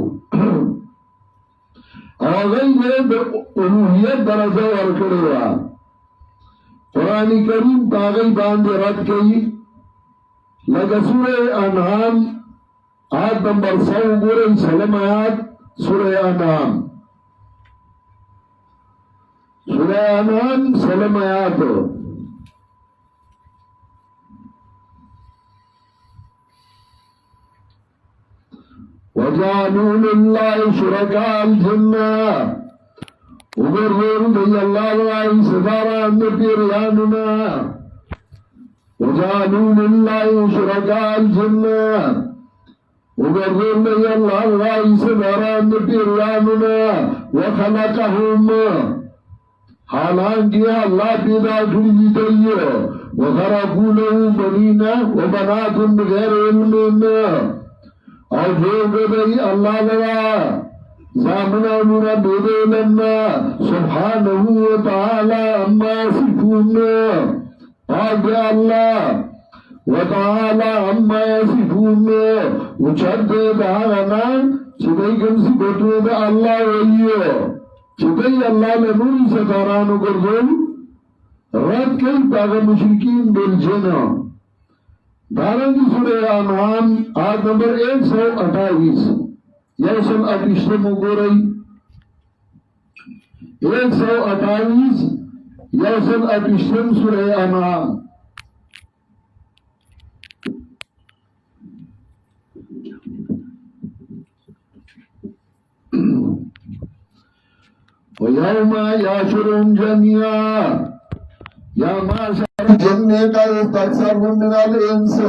آغای دا الوحیت درجہ ورکڑوا قرآن کریم پاغی باندے رد کئی لگا سورہ انعام آیت نمبر 100 گورے سلم آیات سورہ انعام سورہ انعام سلم آیات وَجَعَلُوا لِلَّهِ شُرَكَاءَ الْجَنَّةِ وَغَرَّهُمْ بِهِ اللَّهُ صِفَارًا بِرِيَانُنَا وَجَعَلُوا لِلَّهِ شُرَكَاءَ الْجَنَّةِ وَغَرَّهُمْ بِهِ اللَّهُ صِفَارًا بِرِيَانُنَا وَخَلَقَهُمْ حالانکہ اللہ پیدا کری دیئے وَخَرَقُوا لَهُ بَنِينَ وَبَنَاتٌ بِغَيْرِ عِلْمٍ اور جو گئی اللہ لگا زامنا منا بیدے لنا سبحانہو وتعالی اما صفون آگے اللہ وتعالی اما صفون اچھت دے دہانا چدئی کم سی بطو دے اللہ ویو چدئی اللہ لنوری ستارانو کردن رد کئی پاگر مشرکین بالجن دارنگی سورہ انعام آیت نمبر 128 یوسل اٹیشتم گو رئی 128 یوسل اٹیشتم سورہ انعام وَيَوْمَ يَحْشُرُهُمْ جَمِيعًا یا معاشر جن قد استكثرتم من الانس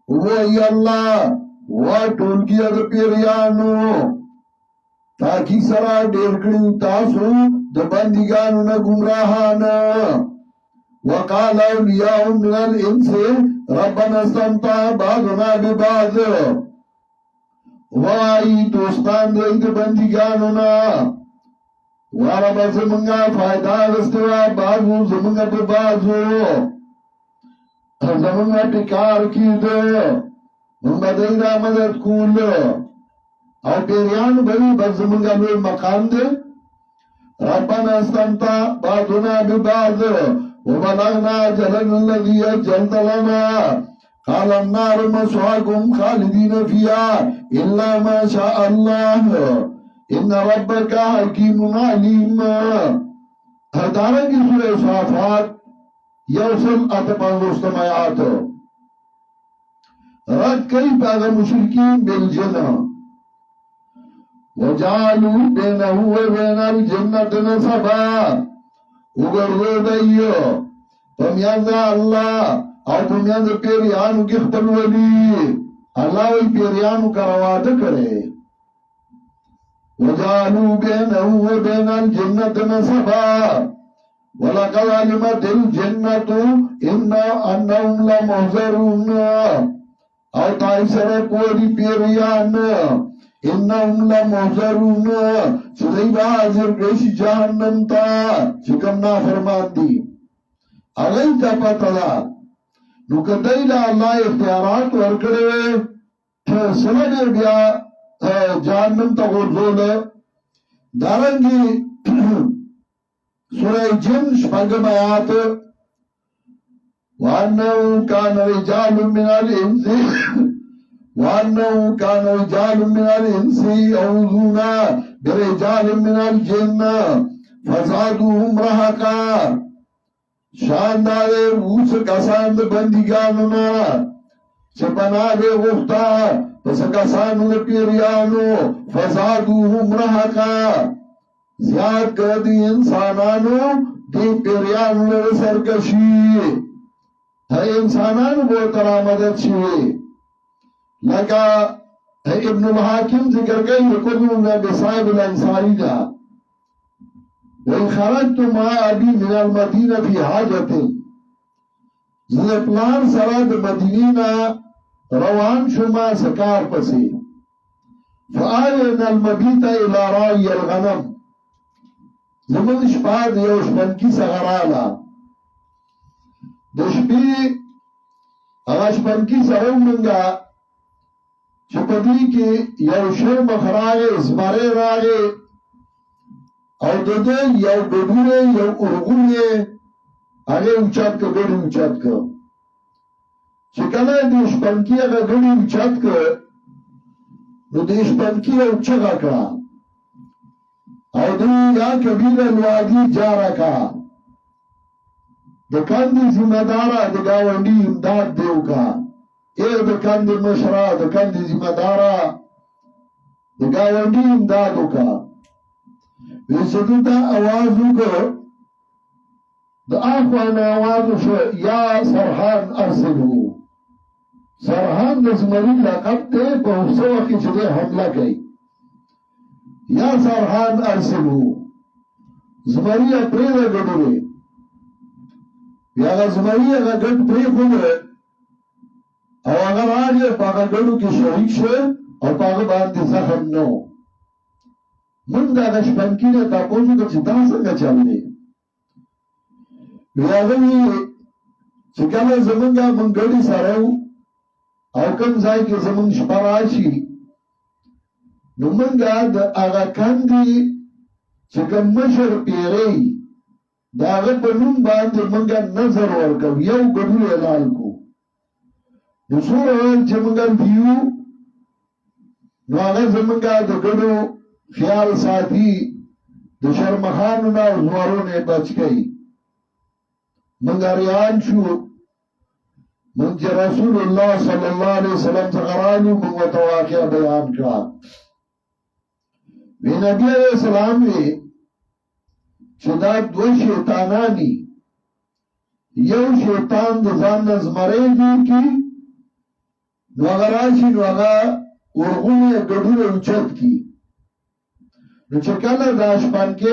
وہی اللہ وہ ٹول کی اد پیریانو تاکہ سرا ډیر کړي تاسو د بندګانو نه گمراهان وقال اولیاء من الانس ربنا استمتع بعضنا ببعض وای دوستان د بندګانو نه وارب زمنگا فائدہ رستوا بازو زمنگا پہ بازو زمنگا ٹکار کی دو منگا دینا مدد کول اور پیریان بھئی بس زمنگا لوی مقام دے ربنا استمتع بعضنا ببعض وبلغنا جلن الذي اجلت لنا قال النار مسواكم خالدين فيها إلا ما شاء الله ان ربک حکیم علیم دارنگی سورہ صافات یوسل اتپانزوستم آیات رد کئی پاگر مشرکین بالجن وجعلوا بینہو و بین الجنت نصبا اگردو دیو پمیاند اللہ او پمیاند پیریانو کی خبر ولی اللہ وی پیریانو کرواتا کرے وجعلوا بينه وبين الجنة نسبا ولقد علمت الجنة أنهم لمحضرون او تائسر قولی پیریان انهم لمحضرون چدئی با حاضر گیشی جہنم تا چکم نا فرمان دی اگئی تا پتلا نو کدئی لا اللہ اختیارات ورکڑے سلگے بیا جہنم تا غرزول دارنگی سورہ جن شپنگم آیات وَأَنَّهُ كَانَ رِجَالٌ مِّنَ الْإِنسِ وَأَنَّهُ كَانَ رِجَالٌ مِّنَ الْإِنسِ يَعُوذُونَ بِرِجَالٍ مِّنَ الْجِنِّ فزادوهم رهقا شاندار اوس کسان د بندگانو نا چې پناه دې غوښتا پس کسانو د پیریانو فزادوهم رهقا زیاد کړ دي انسانانو دې پیریانو له سرکشي هي انسانانو به تر مدد شي لکه ابن الحاکم ذکر کوي کوم نبی صاحب الانصاری دا وإن خرجت مع أبي من المدينة في حاجة زه پلان سره د مدینې روان شوم سکار پسې فآینا المبیت الى راعي الغنم زمون شپه د یو شپنکي څخه رااله د شپې هغه شپنکي سره مونږه چې په دې کې یو شر مخ راغی زمری راغی او دده یو ګډوره یو اورغونه هغه اوچت که ګډي اوچت که چې کله د شپنکي هغه ګډي اوچت که نو د شپنکي یو چغه کړه او دوی یا کبیر الوادي جارکا د کاندي ذمہ دارا د گاونډي امداد دیو کا اے د کاندي مشرا د کاندي ذمہ دارا د گاونډي امداد وکا ویسدو دا آواز وکړ د اخوان آواز شو یا سرحان ارسلو سرحان د زمری لقب دی په اوسه وخت چې دی حمله کوي یا سرحان ارسلو زمری پرې غړوي یا زمری هغه ګډ پرې خوره او هغه راځي په هغه ګډو کې شریک شو او په هغه باندې زخم نو من دا د شپنکي نه تاسو چې دا څنګه چلني ویاغوی چې کله زمونږه منګړی سره او کوم ځای کې زمونږ شپه راشي نو مونږه د هغه کاندي چې کوم مشر پیری دا هغه په نوم باندې مونږه نظر ورکوو یو ګډول اعلان کو نو سوره چې مونږه دیو نو هغه زمونږه د ګډو خیال ساتي د شرمخانو نه زمرو نه بچ کړي منګریان شو منځ رسول الله صلی الله علیه وسلم څخه رالو موږ ته واقعا بیان کړه وی نبی علیہ السلام وی چې دا دوه شیطانانی یو شیطان د ځان نظمره دي کی نو هغه راشي نو هغه ورغونه ګډوله اوچت کی نو چې کله دا شپانکې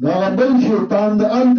نو هغه بل شیطان د انت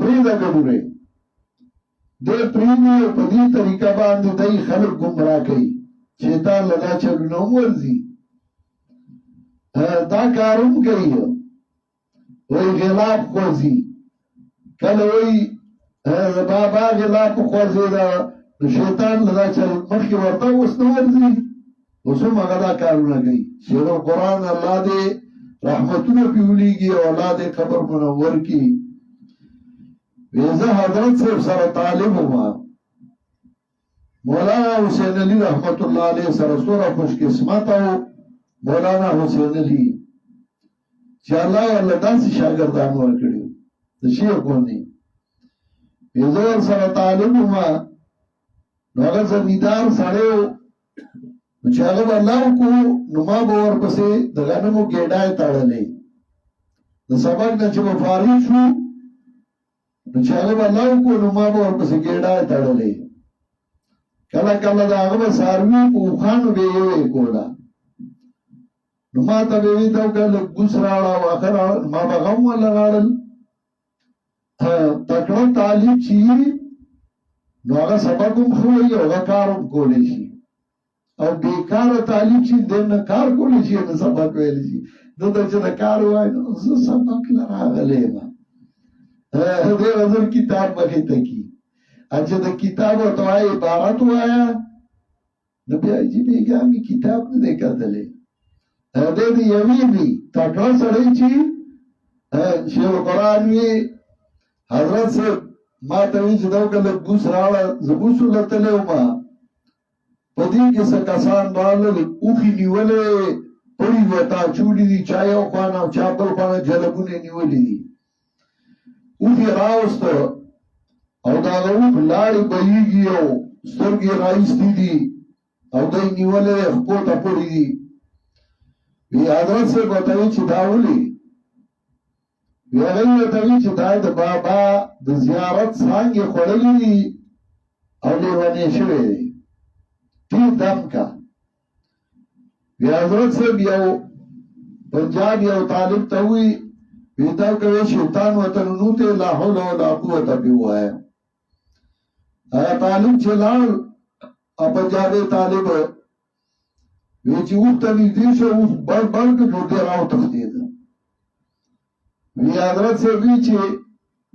پرې دا ګډوره د پریمي په دې طریقه باندې دای خلک گمراه کوي شیطان لدا چلو نو ورزي دا کاروم کوي وای غلاف خوځي کله وای بابا غلاف خوځي دا شیطان لدا چلو مخکې ورته اوس نو ورزي اوسم هغه دا کارونه کوي شیرو قرآن الله دې رحمتونه پیولیږي او الله دې قبر منور کی ویزه حضرت صاحب سره طالب وما مولانا حسین علی رحمت الله علیه سره سوره خوش قسمت او مولانا حسین علی چې الله ول داسې شاګردان ورکړي د شیخ باندې ویزه سره طالب وما نو هغه زمیدار سره چې هغه الله کو نو ما به ورپسې د غنمو ګډای تړلې د سبق نه چې فارغ شو نو چې هغه الله کو نو ما به ورپسې ګډای تړلې کله کله دا هغه ساروي په خانو به یې کولا نو ما ته وی دا کله ګسراړه واخر ما به غم ولا غاړل تکړه طالب چی نو هغه سبق هم خو یې هغه کاروم کولې شي او بیکار طالب چې دنه کار کولی شي نو سبق ویل شي دغه چې د کار وای نو زه سبق لراغلی ما دې حضور کتاب مخې ته کی اجه د کتاب او توای عبارت وایا نو بیا چې بیګامي کتاب نه کتلې دې یوی دی تکړه سره چې شیخ قرآن وی حضرت سے ما ته وی چې دا کله ګوس راړه زبوس لته ما پدې کې څه کسان باندې اوخي نیولې پړي وتا چولی دي چا یو خوانا چا بل خوانا جلبونه نیولې دي اوخي راوست او دا غوښ لاړې بهیږي او سترګې راایستې دي او دی نیولې خپوته پړي دي وی حضرت صاحب ورته وی چې دا ولې وی هغه ورته وی چې دا د بابا د زیارت څانګې خوړلې دي او لیونې شوی دی ټیټ دم کا وی حضرت صاحب یو پنجاب یو طالب ته وی وی دا کوي شیطان وطن نو ته لا حول ولا قوت الا بالله هغه طالب چې لاړ او پنجابي طالب وی چې وخته نږدې شو اوس بل کې جوړ راو تختید وی حضرت صاحب وی چې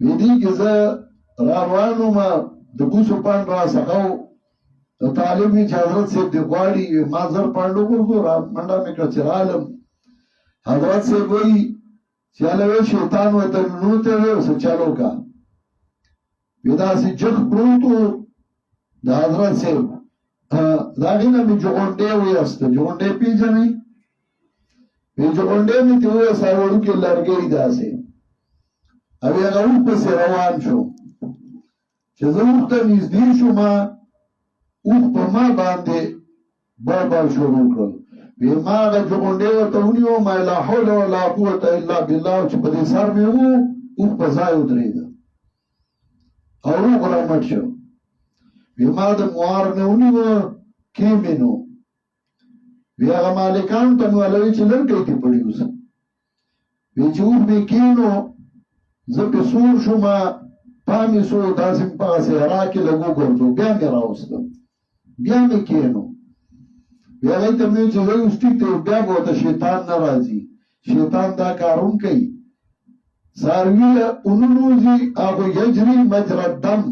وی دې کې زه روانو ما د بوسو پان را سخاو د طالب وی چې حضرت صاحب دی غواړي ما زر پاندو ورغو را منډه مې کړ چې رالم حضرت صاحب وی چې له شیطان وته نو ته وسه چالو کا ودا سي جخ پروتو د حضرت صاحب دا غینه می جوړډه وي است جوړډه پیژنې می جوړډه می ته وې ساوړو کې لړګي داسې او هغه په روان شو چې زه وخت نږدې شو ما اوخ په ما باندې بار شروع کړل وی ما هغه جوړډه ورته ونیو ما لا حول ولا قوت الا بالله چې په دې سر مې وو اوخ په ځای ودرېد او وګورم مټ شو ویما د موار نه ونیو کې مينو بیا هغه مالکان ته ولوي چې لږ کې پړې اوس وی چې و به کینو زه په سور شوم پامې سو داسې په سهرا کې لګو ګرځو بیا مې راوستم بیا مې کینو بیا هغه ته مې چې وایو ستې بیا به ته شیطان ناراضي شیطان دا کارون کوي ساروی اونونوزی هغه یجري مجرى الدم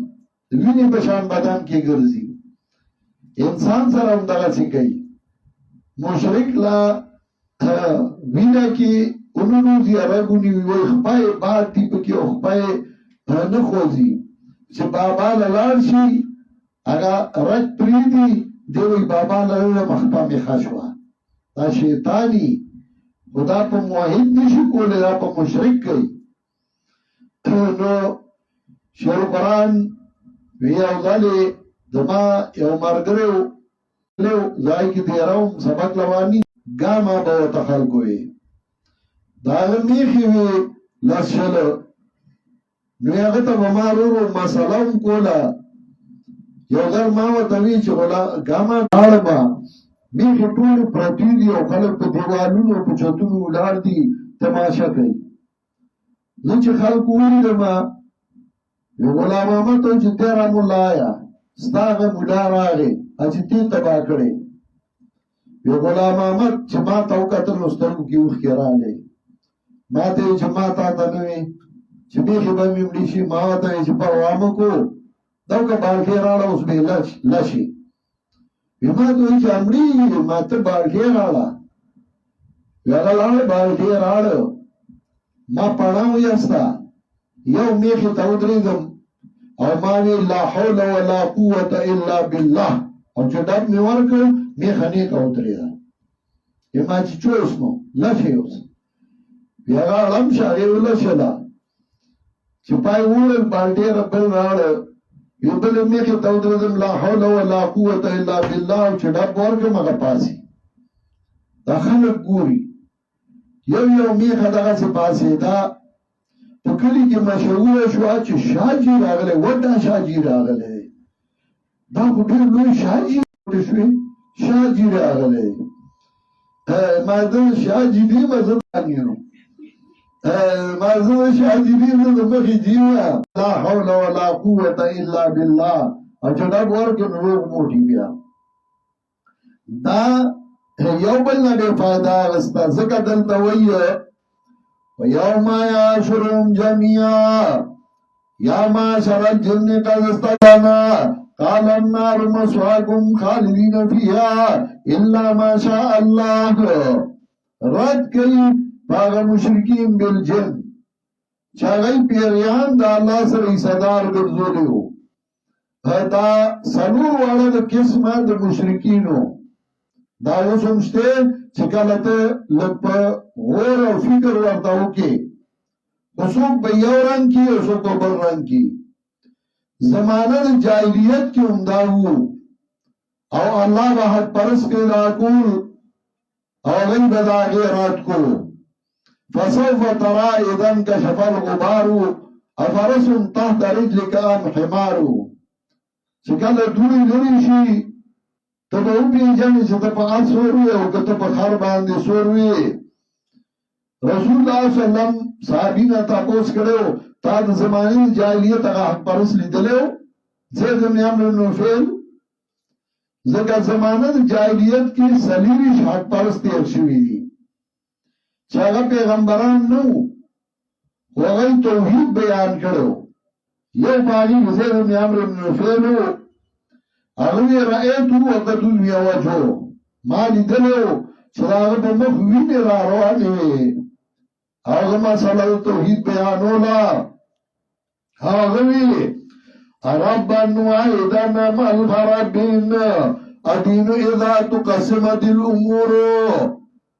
ویني په شان بدن کې ګرځي انسان سره هم دغه څه کوي مشرک لا وینا کې اونونو زی راغونی وي خپای باد دی په کې خپای نه خوځي چې بابا لاړ شي هغه رات پریدي دی بابا لاړ مخپا می خاشوا دا شیطانی خدا په موحد نشي کولای دا په مشرک کوي نو شیخ قرآن وی او ځلې دما یو مرګرو له ځای کې دیراوم سبق لوانی ګاما به تخلقوي دا میخي وی لاسل نو هغه ته مارورو مسالم کولا یو ځل ما ورته وی چې ولا ګاما اړما میخي ټول پرتی دی او خلک په دیوالونو په چتونو ولار دي تماشا کوي نو چې خلکو ویلما یو غلام احمد ته چې تیرا مولا یا ستاغه مولا راغی چې تی تبا کړي یو غلام احمد چې ما ته وکړل نو سترګو کې وښ راغی ما ته چې ما ته نوې چې به به مې مړي شي ما ته چې په وامه کو داګه باندې راړه اوس به لاشي یما ته چې امړي ما ته باندې راړه یاله باندې راړه ما پړاو یاستا یو میخه ته ودرېدم او ما وی لا حول ولا قوت الا بالله او چې ډب می ورکړ میخه نه کا ودرېدا یما چې چوس نو لشه اوس بیا غلم شاګه ولا شلا چې پای وړل باندې ربل راړ یو بل میخه ته ودرېدم لا حول ولا قوت الا بالله او چې ډب ورکړ مګه پاسي دا خلک ګوري یو میخه دغه څه پاسي دا په کلی کې مشهور شو چې شاجی راغله وډا شاجی راغله دا په ډېر لوی شاجی شوی شاجی راغله مازه شاجی دی مزه انیرو مازه شاجی دی نو مخې دیوا لا حول ولا قوت الا بالله او چې دا ورګ نو موټی بیا دا یو بل نه فائدہ غستا زکه دلته وایي ويوم يحشرهم جميعا يا معشر الجن قد استطعنا قال النار مسواكم خالدين فيها الا ما شاء الله رد کئی باغ مشرکین بالجن چاگئی پیریان دا اللہ سر ایسادار گرزولی ہو دا سلور واړه د قسمه د مشرکینو دا اوس هم شته چې کله ته لږ په غور او فکر ورته وکړې خو څوک به یو رنګ کي او څوک به بل رنګ کي زمانه د جاهلیت کې هم دا وو او الله به حق پرست پیدا کول او هغوی به د هغې رد کو فسوف ترى اذا انكشف الغبار افرس تحت رجلك ام حمار چې کله دوی لري شي ته به وپېژنې چې ته په اس سور وې او که ته په خر باندې سور وې رسول الله صلی الله علیه وسلم صحابي نه تپوس کړی تا د زمانې جاهلیت هغه حق پرست لیدلی و زید بن عمرو بن نفیل ځکه زمانه د جاهلیت کې څلېرویشت حق پرست تېر شوي دي چې هغه پیغمبران نه وو خو هغوی توحید بیان کړی یو په هغې زید بن عمرو بن نفیل و هغه رأیتو وقد دنیا وجهو ما لیدلی و چې د هغه په مخ وینې را روانې وې هغه مسله د توحید بیانوله هغه وی ربا واحدا ما الفرق بين الدين اذا تقسمت الامور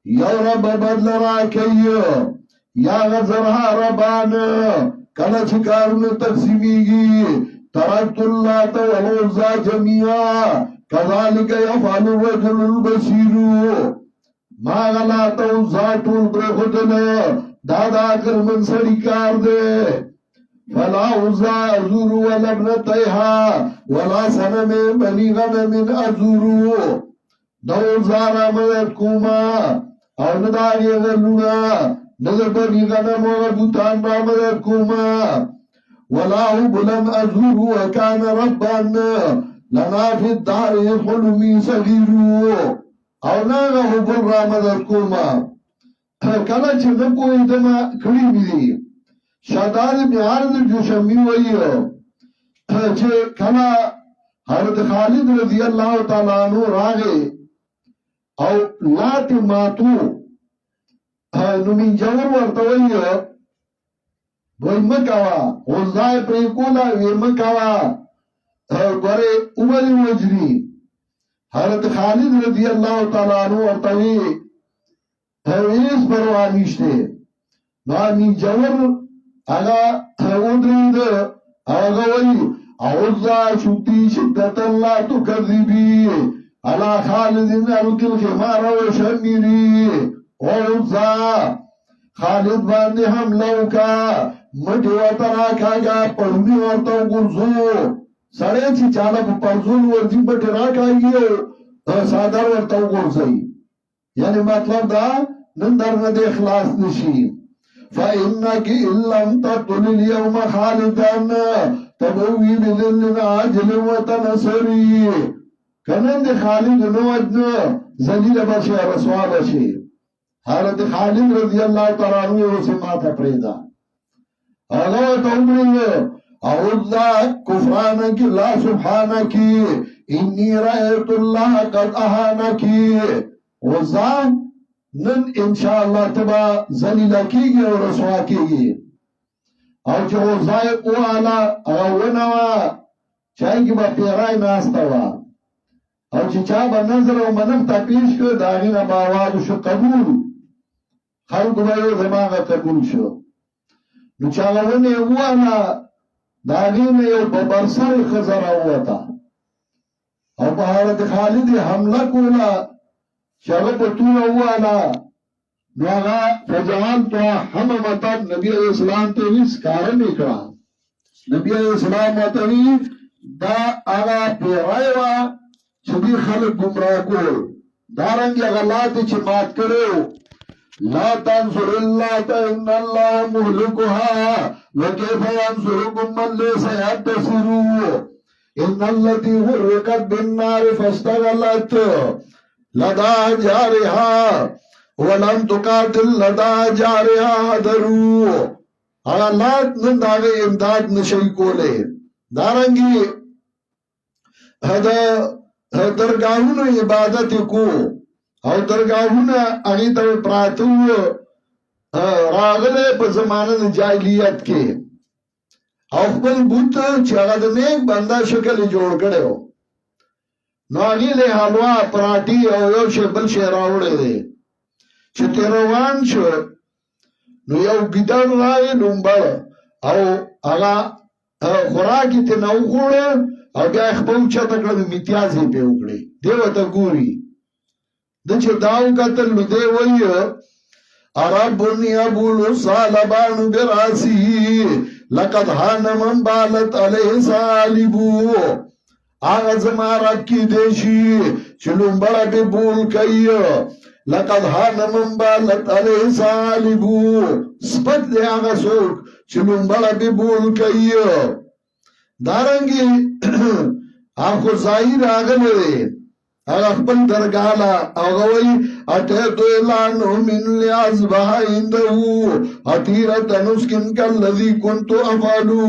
یا رب بدل راکی یا غزرها ربان کله چې کارونه تقسیمیږي ترکت اللات والعزى جميعا كذلك يفعل الرجل البصير ما غلات عزى ټول پرېښودل دا د عقل من سړي کار دی فلا عزى ازور ولا ابنتيها ولا صنم بني غنم ازور دا عزى رامدد کوما او نه د هغې غلونه نه د بني غنم او بوتان رامدد کوما ولا هبلا ازور وكان ربا لنا في الدار حلمي صغير او نه هبل رامدد کوما کله چې نه پوهېدم کړي مې دي شاداد ابن عارض جوشمی وی چې کله حضرت خالد رضی الله تعالی عنہ راغی او لات ماتو نو من جور ورته وی مکوا غزای پرې کولا وی مکوا ګوره عمر وجری حضرت خالد رضی الله تعالی عنہ ورته وی هیڅ پروا نشته نو من جور اگا ادرید اگا وی عوضا شکتی شدت اللہ تکذبی علا خالدین الکل خمار و شمیری عوضا خالد باندې حملو کا مټی ورته راکاږه پړونی ورته وګرځو سړی چې چاله په پرزول ورځي مټی راکاږي او سادر ورته وګرځي یعنی مطلب دا نن درنه د اخلاص نشي فإنك إن لم تقتل اليوم خالدا تبوي بذل عاجل وتنصري کنن دی خالد نو وجنه ذلیل بشي رسوا بشي حضرت خالد رضی اللہ تعالی عنہ اسے ماتا پریدا اغا تمری اعوذ کفرانک لا سبحانک انی رأیت اللہ قد احانک وزان نن انشاءاللہ تبا ذلیلہ کیگی اور رسوا کیگی او چې وزای اوالا اغاونوا چای کی با پیرائی ناستوا او چې چا با نظر و منف تا پیش کرد داغین با آواز شو قبول خلق بایو دماغ قبول شو نو چاگونه اوالا داغین یو ببرسر خزر اوتا او په حالت خالد حمله کولا چاگه پتون اوالا نو آغا فجعال تو حممتا نبی علیہ السلام تیویس کارن اکرا نبی علیہ السلام وطنی دا آغا پیرائی وا چدی خلق گمراہ کول دارنگی اغلاتی چی مات کرو لا تنصر اللہ تا ان اللہ محلکوها وکیف ینصرکم من لیس یدسرو ان اللتی غرقت بالنار فاستغلت لدا جارها ولم تقاتل لدا جارها درو اغلات ننداغی امداد نشی کولے دارنگی درگاہونو عبادت کو او درگاہونو اغیتا پراتو راغلے پا زمانہ جاہلیت کے او خپل بوت چې هغه د نیک بنده شکل جوړ کړی و نو هغې له حلوا پراټي او یو شی بل شی راوړی دی چې ترې روان شو نو یو ګیدړ راغی لومبړ او هغه خوراک یې ترې نه وخوړه او بیا یې خپل اوچته کړه نو میتیاز یې پرې وکړې دی ورته ګوري ده چې دا وکتل نو دی وایي عرب یبول صالبان براسی لقد هان من بالت علیه صالبو آغا زما رب کی دیشی چلوم بڑا بی بول کئی لقد هان من بالت علیه صالبو سپت دے آغا سوک چلوم بڑا بی بول کئی دارنگی آخو ظاہر آغا لے آغا خپل درگالا آغا وی اتیتو اعلانو من لیازبہ اندہو اتیرت نسکن کاللذی کنتو افعلو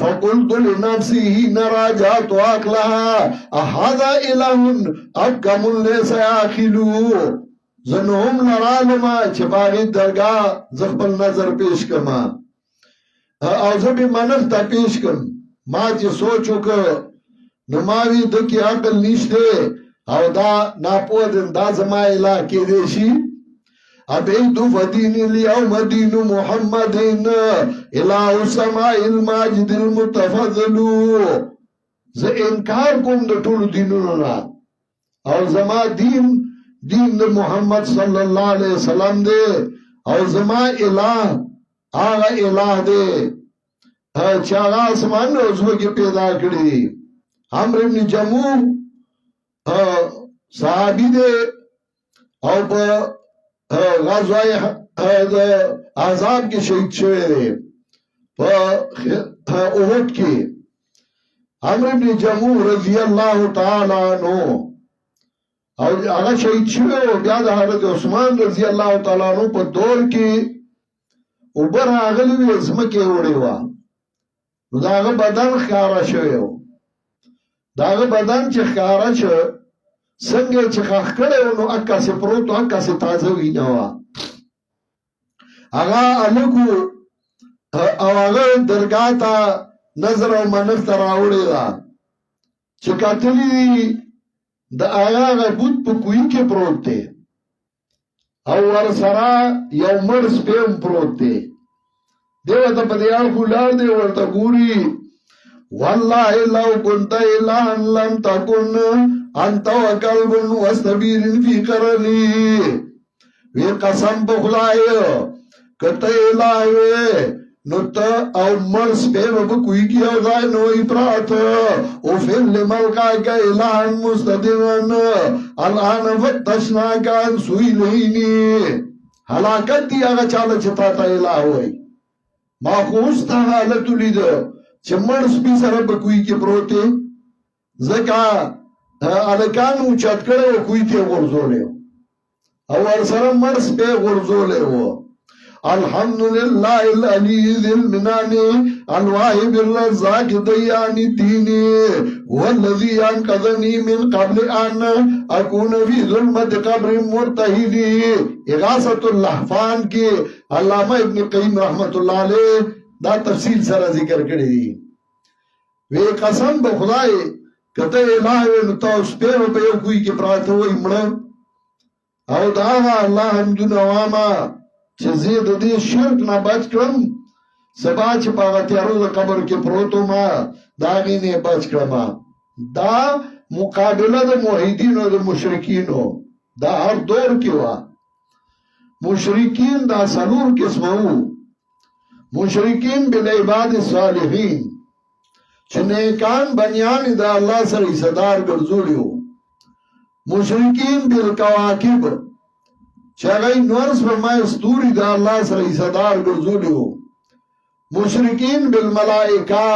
فقلتو لنفسی نراجاتو اقلہا احادا الہن اکمن لیسا آخلو زنہم لرالما چپاگی درگاہ زخبل نظر پیش کما او زبی منخ تا پیش کم ما چی سوچو که نماوی دکی عقل نیشتے او دا ناپو دن دا زما الہ کی دیشی ابیدو فدین الیوم دین محمدین الہ سماء الماجد المتفضلو زه انکار کوم د ټولو دینونو نه او زما دین د محمد صلی الله علیه وسلم دی او زما الہ هغه الہ دی چې هغه اسمان او زمکه پیدا کړی عمرو ابن جموح صحابی دے او پا غزوی عذاب کی شہید شوئے دے پا احد کی عمرو بن جموح رضی اللہ تعالی عنہ او اگا شہید شوئے و بیاد حضرت عثمان رضی اللہ تعالی عنہ پا دور کی اوبر آغلوی ازمکی اوڑی وا دا آغا بدن خیارا شوئے ہو داغه بدن چې ښکارا شو څنګه چې ښخ کړی و نو اکاسې پروت و اکاسې تازه وینه وه هغه هلکو او هغه درګاه ته نظر او منښت ته راوړې ده چې کتلي د هغه بوت په کوهي کې پروت دی او ورسره یو مړ سپی هم پروت دی دی ورته په دې اړخ ولاړ دی ورته ګوري والله لو كنت إلها لم تكن أنت وكلب وسبيل في قرني وی قسم بخلای کته الهی نو ته او مرس په کوئی کی او ځای نو افراط او فل ملکا کا الهن مستدین الان فتشنا کان سوی لینی هلاکت دی هغه چاله چې تا ته الہ وای ما خوسته حالت لیدو چې مړ سپي سره په کوی کې پروت دی ځکه الکان اوچت کړی و کوی ته غورځولی او ورسره مړ سپی غورځولی و الحمدلله العلی ذی المنان الواهب الرزاق دیان دینی هو الذی انقذنی من قبل ان اکون فی ظلمت قبر مرتهدی اغاثة اللحفان کی علامہ ابن قیم رحمت اللہ علیہ دا تفصیل سره ذکر کړی دی وی قسم به خدای کته الہ نو تاسو په یو کوی کې پراته وای مړ او دا الله حمدونه واما چې زید دې شرک نه بچ کړم سبا چې په تیارو قبر کې پروتو ما دا غینه بچ کړم دا مقابله د موحدینو او د مشرکینو دا هر دور کې وا مشرکین دا سلور قسمو مشرکین بالعباد الصالحین چې نیکان بنیان دا الله سره صدار ګرځولیو مشرکین بالکواکب چې هغه نور سپمای ستوري دا الله سره صدار ګرځولیو مشرکین بالملائکه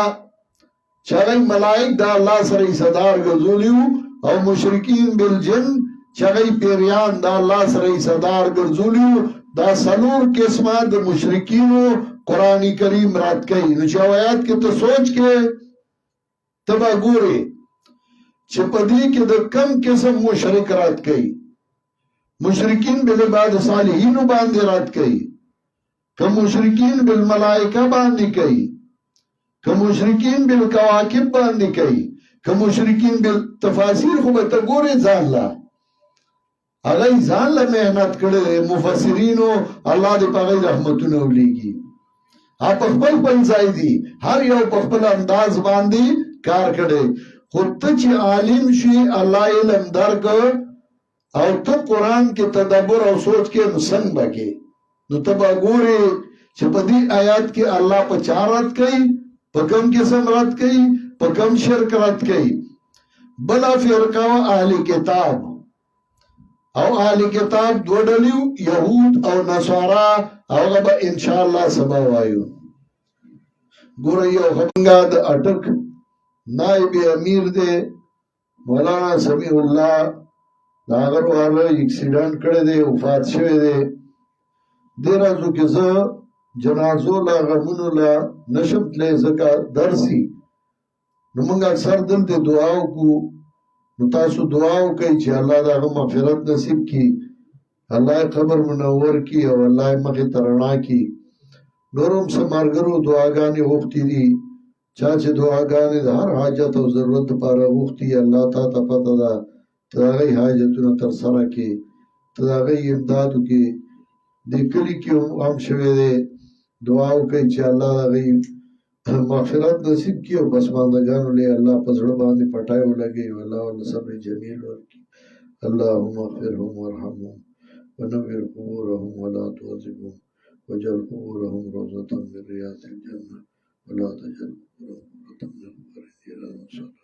چې هغه ملائک دا الله سره صدار ګرځولیو او مشرکین بالجن چې هغه پیریان دا الله سره صدار ګرځولیو دا سلور قسمه د مشرکینو قرآن کریم رات کئی نو چاویات کے تو سوچ کے تبا گوری چپدی کے دا کم قسم مشرک رات کئی مشرکین بالعباد صالحین باندے رات کئی کم مشرکین بالملائکہ باندے کئی که مشرکین بالکواکب باندې کوي، که مشرکین بالتفاسیر خو به ته ګورې ځان لا هغه ځان له محنت کړی دی مفسرینو، الله دې په هغې رحمتونه ولیږي. په خپل خپل ځای دي، هر یو په خپل انداز باندې کار کړی. خو ته چې عالم شي الله علم درکړ او ته قرآن کې تدبر او سوچ کې نو څنګه به کې نو ته به ګورې چې په دې آیات کې الله په چا رد کوي، په کوم قسم رد کوي، په کوم شرک رد کوي. بله فرقه وه اهل کتاب، او اهل کتاب دوه ډلې یهود او نصارا، هغه به انشاءالله سبا وایو. ګوره یو خبرنګه د اټک نائب امیر دی مولانا سمیع الله، د هغه والا اکسیډنټ کړی دی، وفات شوی دی. دې ورځو کې زه جنازو له غمونو له نشم تللی ځکه درسي، نو موږ اکثر دلته دعا وکړو. نو تاسو دعا وکړئ چې الله د هغه مغفرت نصیب کړي، الله یې قبر منور کړي او الله یې مخې ته رڼا کړي. نور هم څه ملګرو دعاګانې غوښتي دي، چا چې دعاګانې د هر حاجت او ضرورت لپاره غوښتي، الله تا ته پته ده ته د هغوی حاجتونه ترسره کړې، ته د هغوی امداد وکړې. دې کلي کې هم شوی دی، دعا وکړئ چې الله د هغوی مغفرت نصیب کړي او پسماندګانو له الله په زړه باندې پټای ولګوي، الله ورله صبر جمیل ورکړي. اللهم اغفرهم وارحمهم ونور قبورهم ولا تعذبهم واجعل قبورهم روضة من رياض الجنة ولا تجعل قبورهم روضة من قبور النيران.